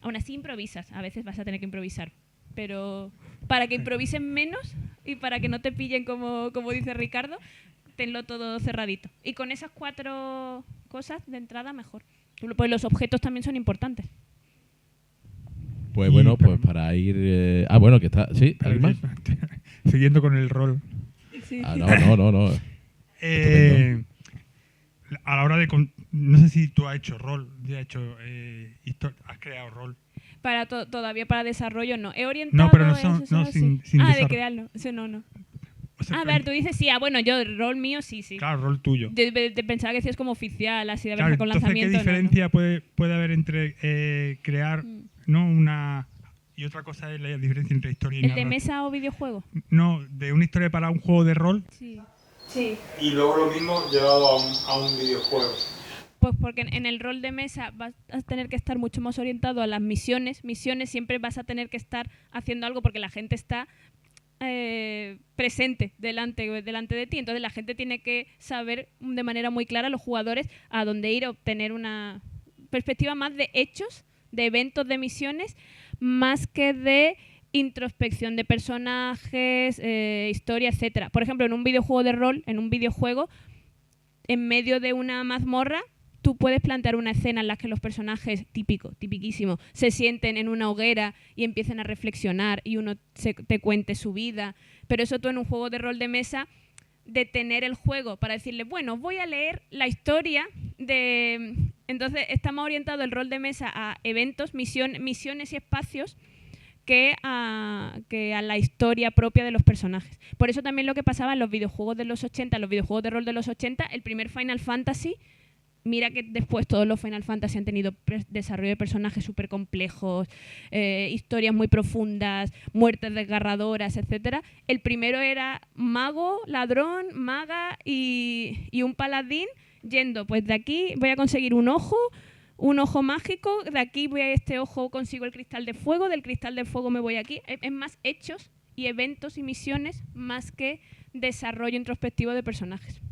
Aún así improvisas, a veces vas a tener que improvisar, pero para que improvisen menos y para que no te pillen como dice Ricardo, tenlo todo cerradito. Y con esas 4 cosas de entrada, mejor. Pues los objetos también son importantes. Pues Y, bueno, pero- pues para ir... bueno, que está... ¿Sí? ¿Alguien más? Siguiendo con el rol. Sí. Ah, no. A la hora de... No sé si tú has hecho rol, ya has hecho has creado rol. Todavía para desarrollo no. He orientado No, pero no, eso, no sí. sin de desarrollo. crearlo. Eso no. O sea, A ver, tú dices sí. Bueno, yo, el rol mío, sí. Claro, rol tuyo. Te pensaba que decías como oficial, así de Claro, verdad con entonces, ¿qué lanzamiento. diferencia puede haber entre crear no una y otra cosa es la diferencia entre historia y ¿El de narrativa? mesa o videojuego? No, de una historia para un juego de rol Sí. Sí. y luego lo mismo llevado a un videojuego. Pues porque en el rol de mesa vas a tener que estar mucho más orientado a las misiones. Misiones siempre vas a tener que estar haciendo algo porque la gente está presente delante de ti. Entonces la gente tiene que saber de manera muy clara, los jugadores, a dónde ir, obtener una perspectiva más de hechos, de eventos, de misiones, más que de introspección de personajes, historia, etcétera. Por ejemplo, en un videojuego de rol, en medio de una mazmorra, tú puedes plantear una escena en la que los personajes, tipiquísimo, se sienten en una hoguera y empiecen a reflexionar y uno te cuente su vida. Pero eso tú en un juego de rol de mesa, detener el juego para decirle, bueno, voy a leer la historia de... Entonces está más orientado el rol de mesa a eventos, misiones y espacios que que a la historia propia de los personajes. Por eso también lo que pasaba en los videojuegos de los 80, los videojuegos de rol de los 80, el primer Final Fantasy, mira que después todos los Final Fantasy han tenido desarrollo de personajes súper complejos, historias muy profundas, muertes desgarradoras, etc. El primero era mago, ladrón, maga y un paladín yendo, pues de aquí voy a conseguir un ojo mágico, de aquí voy a este ojo, consigo el cristal de fuego, del cristal de fuego me voy aquí. Es más hechos y eventos y misiones más que desarrollo introspectivo de personajes.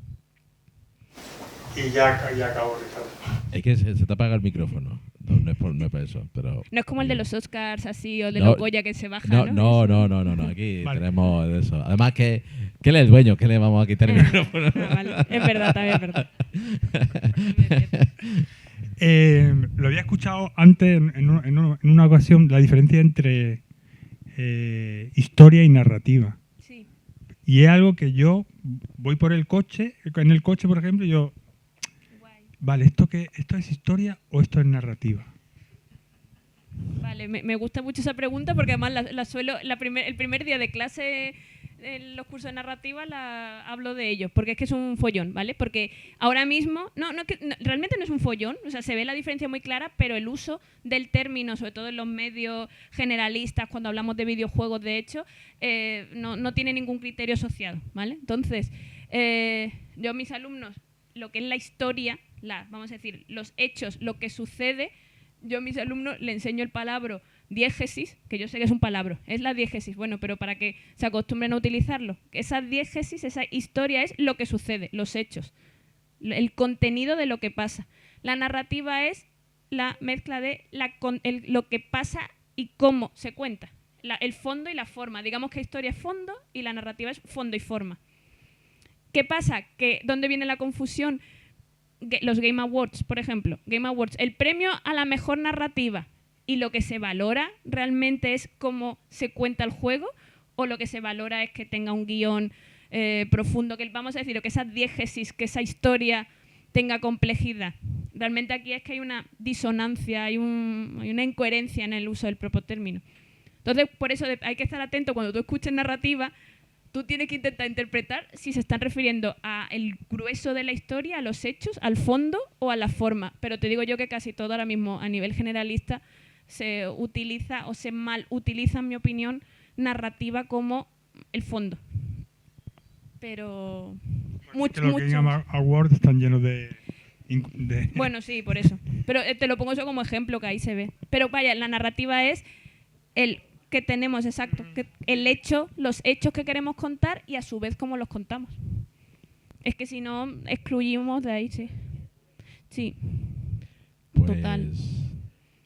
Y ya acabo, Ricardo. Es que se te apaga el micrófono. No es por eso, pero... No es como el de los Oscars así o el de No, los Goya que se baja, ¿no? No. Aquí Vale. tenemos eso. Además que él es el dueño, que le vamos a quitar el micrófono. Vale. Es verdad, también es verdad. Lo había escuchado antes en una ocasión, la diferencia entre historia y narrativa. Sí. Y es algo que yo voy por el coche, en el coche, por ejemplo, y yo, Guay. vale, ¿esto es historia o esto es narrativa? Vale, me gusta mucho esa pregunta porque además la suelo, el primer día de clase en los cursos de narrativa hablo de ello, porque es que es un follón, ¿vale? Porque ahora mismo, realmente no es un follón, o sea, se ve la diferencia muy clara, pero el uso del término, sobre todo en los medios generalistas, cuando hablamos de videojuegos, de hecho, no tiene ningún criterio asociado, ¿vale? Entonces, yo a mis alumnos, lo que es la historia, vamos a decir, los hechos, lo que sucede, yo a mis alumnos le enseño el palabra diégesis, que yo sé que es un palabra, es la diégesis, bueno, pero para que se acostumbren a utilizarlo. Esa diégesis, esa historia es lo que sucede, los hechos, el contenido de lo que pasa. La narrativa es la mezcla de lo que pasa y cómo se cuenta, el fondo y la forma. Digamos que historia es fondo y la narrativa es fondo y forma. ¿Qué pasa? ¿Dónde viene la confusión? Los Game Awards, por ejemplo. Game Awards, el premio a la mejor narrativa. ¿Y lo que se valora realmente es cómo se cuenta el juego? ¿O lo que se valora es que tenga un guión profundo? Que vamos a decir, o que esa diégesis, que esa historia tenga complejidad. Realmente aquí es que hay una disonancia, hay una incoherencia en el uso del propio término. Entonces, por eso hay que estar atento cuando tú escuches narrativa. Tú tienes que intentar interpretar si se están refiriendo al grueso de la historia, a los hechos, al fondo o a la forma. Pero te digo yo que casi todo ahora mismo a nivel generalista se utiliza o se mal utiliza, en mi opinión, narrativa como el fondo. Pero mucho. Los Game Awards están llenos de... Bueno, sí, por eso. Pero te lo pongo eso como ejemplo, que ahí se ve. Pero vaya, la narrativa es el que tenemos, exacto, los hechos que queremos contar y a su vez cómo los contamos. Es que si no, excluimos de ahí, sí. Sí. Pues, Total.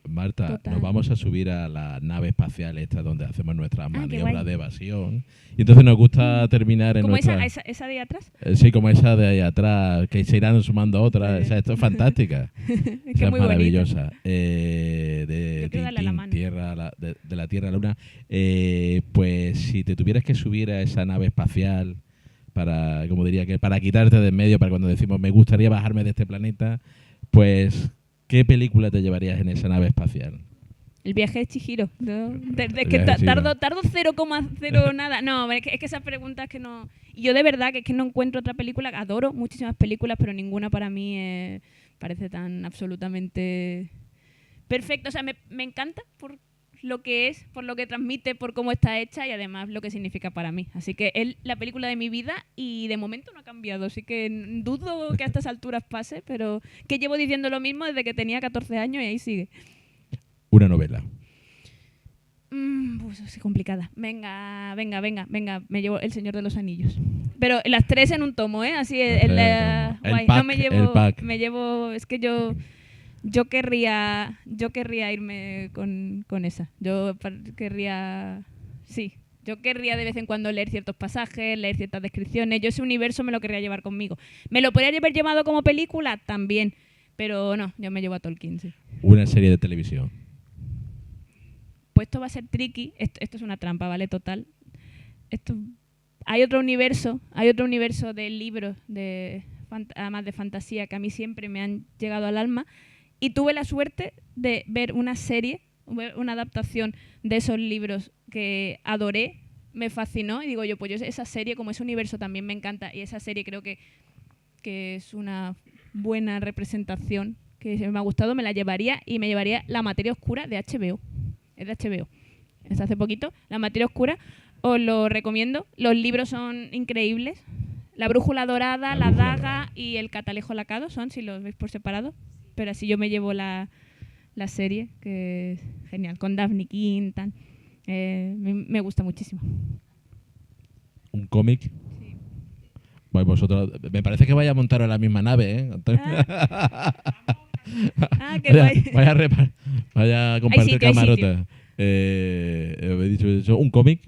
Marta, Total. nos vamos a subir a la nave espacial esta donde hacemos nuestras qué maniobras guay. de evasión. Y entonces nos gusta terminar en ¿Cómo nuestra... esa de ahí atrás? Sí, como esa de ahí atrás, que se irán sumando otras. O sea, esto es fantástica. Es que O es sea, muy maravillosa. bonita. De Yo quiero darle la mano. de la Tierra a la Luna. Pues si te tuvieras que subir a esa nave espacial para, como diría, que para quitarte de en medio, para cuando decimos me gustaría bajarme de este planeta, pues ¿qué película te llevarías en esa nave espacial? El viaje de Chihiro. ¿No? Es El que viaje de Chihiro. tardo 0,0 nada. No, es que esas preguntas que no... Y yo de verdad que es que no encuentro otra película. Adoro muchísimas películas, pero ninguna para mí parece tan absolutamente perfecta. O sea, me encanta por lo que es, por lo que transmite, por cómo está hecha y además lo que significa para mí. Así que es la película de mi vida y de momento no ha cambiado. Así que dudo que a estas alturas pase, pero que llevo diciendo lo mismo desde que tenía 14 años y ahí sigue. Una novela. Pues es complicada. Venga. Me llevo El Señor de los Anillos. Pero las 3 en un tomo, ¿eh? Así El guay. pack, No el pack. me llevo. Es que yo querría irme con esa. Yo querría de vez en cuando leer ciertos pasajes, leer ciertas descripciones. Yo ese universo me lo querría llevar conmigo. ¿Me lo podría haber llevado como película? También. Pero no, yo me llevo a Tolkien, sí. Una serie de televisión. Pues esto va a ser tricky. Esto es una trampa, ¿vale? Total. Hay otro universo de libros, además de fantasía, que a mí siempre me han llegado al alma. Y tuve la suerte de ver una serie una adaptación de esos libros que adoré, me fascinó y digo yo, pues esa serie, como ese universo también me encanta y esa serie creo que es una buena representación que me ha gustado, me la llevaría y me llevaría La materia oscura de HBO. Es de HBO. Es hace poquito. La materia oscura, os lo recomiendo. Los libros son increíbles. La brújula dorada, la daga y el catalejo lacado son, si los veis por separado. Pero así yo me llevo la serie, que es genial, con Daphne King, tal. Me gusta muchísimo. ¿Un cómic? Sí. Pues vosotros, me parece que vaya a montar en la misma nave, ¿eh, Antonio? Qué guay. Vaya a compartir sitio, hay camarota. He dicho eso, ¿un cómic?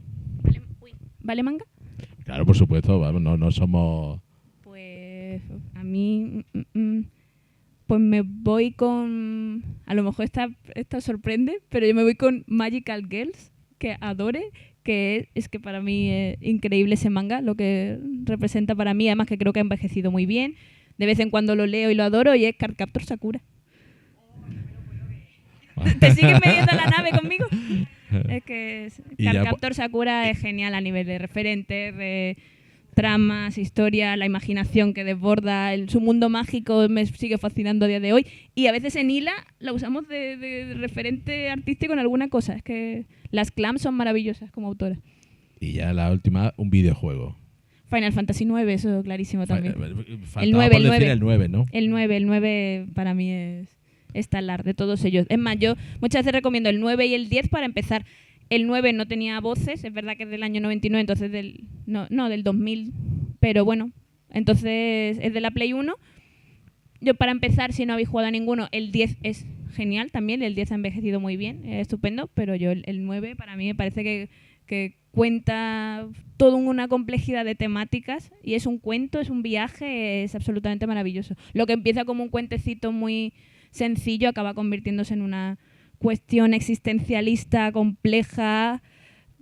¿Vale manga? Claro, por supuesto, vamos, no somos... Pues a mí... pues me voy con... A lo mejor esta sorprende, pero yo me voy con Magical Girls, que adore, que es que para mí es increíble ese manga, lo que representa para mí, además que creo que ha envejecido muy bien. De vez en cuando lo leo y lo adoro, y es Cardcaptor Sakura. ¿Te sigues metiendo a la nave conmigo? Es que Cardcaptor Sakura es genial a nivel de referentes, de tramas, historia, la imaginación que desborda, su mundo mágico me sigue fascinando a día de hoy. Y a veces en Hila la usamos de referente artístico en alguna cosa. Es que las clams son maravillosas como autoras. Y ya la última, un videojuego. Final Fantasy IX, eso clarísimo también. El 9, ¿no? El 9 para mí es estalar de todos ellos. Es más, yo muchas veces recomiendo el 9 y el 10 para empezar. El 9 no tenía voces, es verdad que es del año 99, entonces del 2000, pero bueno, entonces es de la Play 1. Yo para empezar, si no habéis jugado a ninguno, el 10 es genial también, el 10 ha envejecido muy bien, es estupendo, pero yo el 9 para mí me parece que cuenta toda una complejidad de temáticas y es un cuento, es un viaje, es absolutamente maravilloso. Lo que empieza como un cuentecito muy sencillo acaba convirtiéndose en una cuestión existencialista compleja,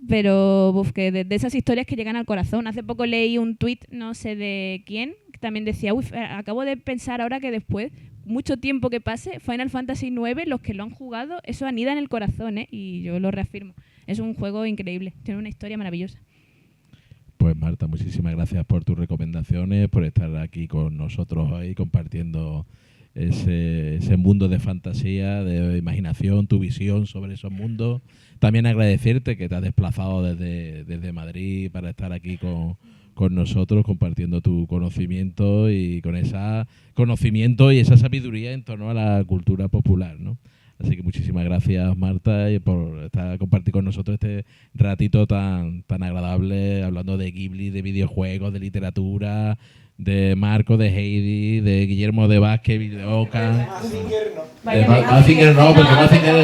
pero que de esas historias que llegan al corazón. Hace poco leí un tuit, no sé de quién, que también decía, acabo de pensar ahora que después, mucho tiempo que pase, Final Fantasy IX, los que lo han jugado, eso anida en el corazón, y yo lo reafirmo. Es un juego increíble, tiene una historia maravillosa. Pues Marta, muchísimas gracias por tus recomendaciones, por estar aquí con nosotros hoy compartiendo ese mundo de fantasía, de imaginación, tu visión sobre esos mundos. También agradecerte que te has desplazado desde Madrid para estar aquí con nosotros, compartiendo tu conocimiento y con esa conocimiento y esa sabiduría en torno a la cultura popular, ¿no? Así que muchísimas gracias, Marta, y por compartir con nosotros este ratito tan agradable, hablando de Ghibli, de videojuegos, de literatura, de Marco, de Heidi, de Guillermo de Vázquez, de Oca. Mazinger no, porque Mazinger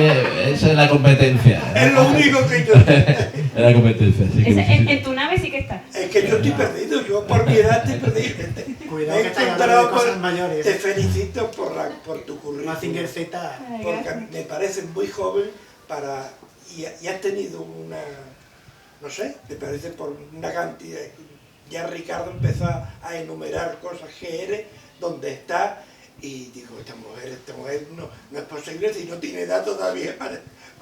esa es la competencia. Es lo único que yo es la competencia. Sí, en tu nave sí que está. Es que yo estoy perdido, yo por mi edad estoy perdido. Cuidado que estás hablando de cosas mayores. Te felicito por tu currículum. Mazinger Z. Porque me parece muy joven y has tenido una, no sé, me parece por una cantidad. Ya Ricardo empezó a enumerar cosas que eres, dónde está, y digo, esta mujer no es posible si no tiene edad todavía para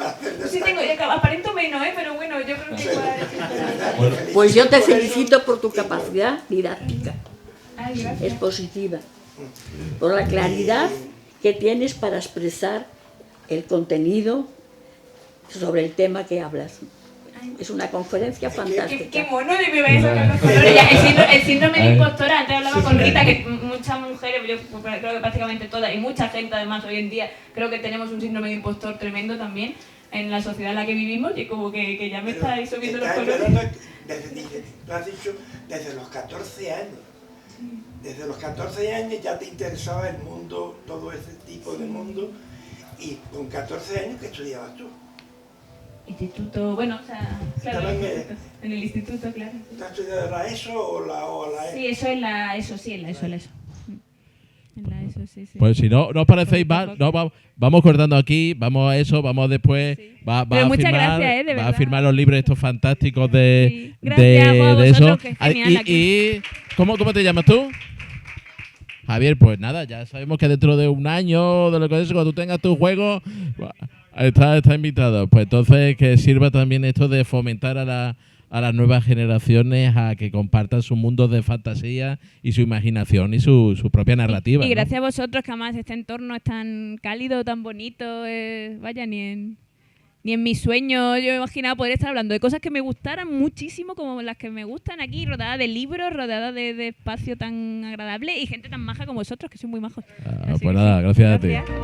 hacerlo. Sí, aparento menos, pero bueno, yo creo que igual. Pues yo te felicito por tu capacidad didáctica, expositiva, por la claridad que tienes para expresar el contenido sobre el tema que hablas. Es una conferencia fantástica. Qué mono de me vais a sacar los colores. El síndrome de impostora, antes hablaba con Rita, que muchas mujeres, yo creo que prácticamente todas, y mucha gente además hoy en día, creo que tenemos un síndrome de impostor tremendo también en la sociedad en la que vivimos, y como que ya me estáis subiendo los colores. Lo has dicho desde los 14 años. Desde los 14 años ya te interesaba el mundo, todo ese tipo de mundo, y con 14 años, ¿qué estudiabas tú? Instituto, bueno, o sea, claro, en el instituto, claro. Sí. ¿Te has estudiado la ESO o la ESO? Sí, eso es la ESO, sí, en la ESO, En la ESO, sí. Pues si no os parecéis mal, vamos cortando aquí, vamos a eso, vamos después, sí. va a firmar los libros estos fantásticos de eso. Y ¿cómo te llamas tú? Javier, pues nada, ya sabemos que dentro de un año, de lo que es, cuando tú tengas tu juego, Está invitado. Pues entonces que sirva también esto de fomentar a las nuevas generaciones a que compartan su mundo de fantasía y su imaginación y su propia narrativa. Y ¿no? gracias a vosotros, que además este entorno es tan cálido, tan bonito, vaya, ni en mis sueños yo me imaginaba poder estar hablando de cosas que me gustaran muchísimo, como las que me gustan aquí, rodeada de libros, rodeada de espacio tan agradable y gente tan maja como vosotros, que sois muy majos. Pues nada, gracias a ti. Gracias.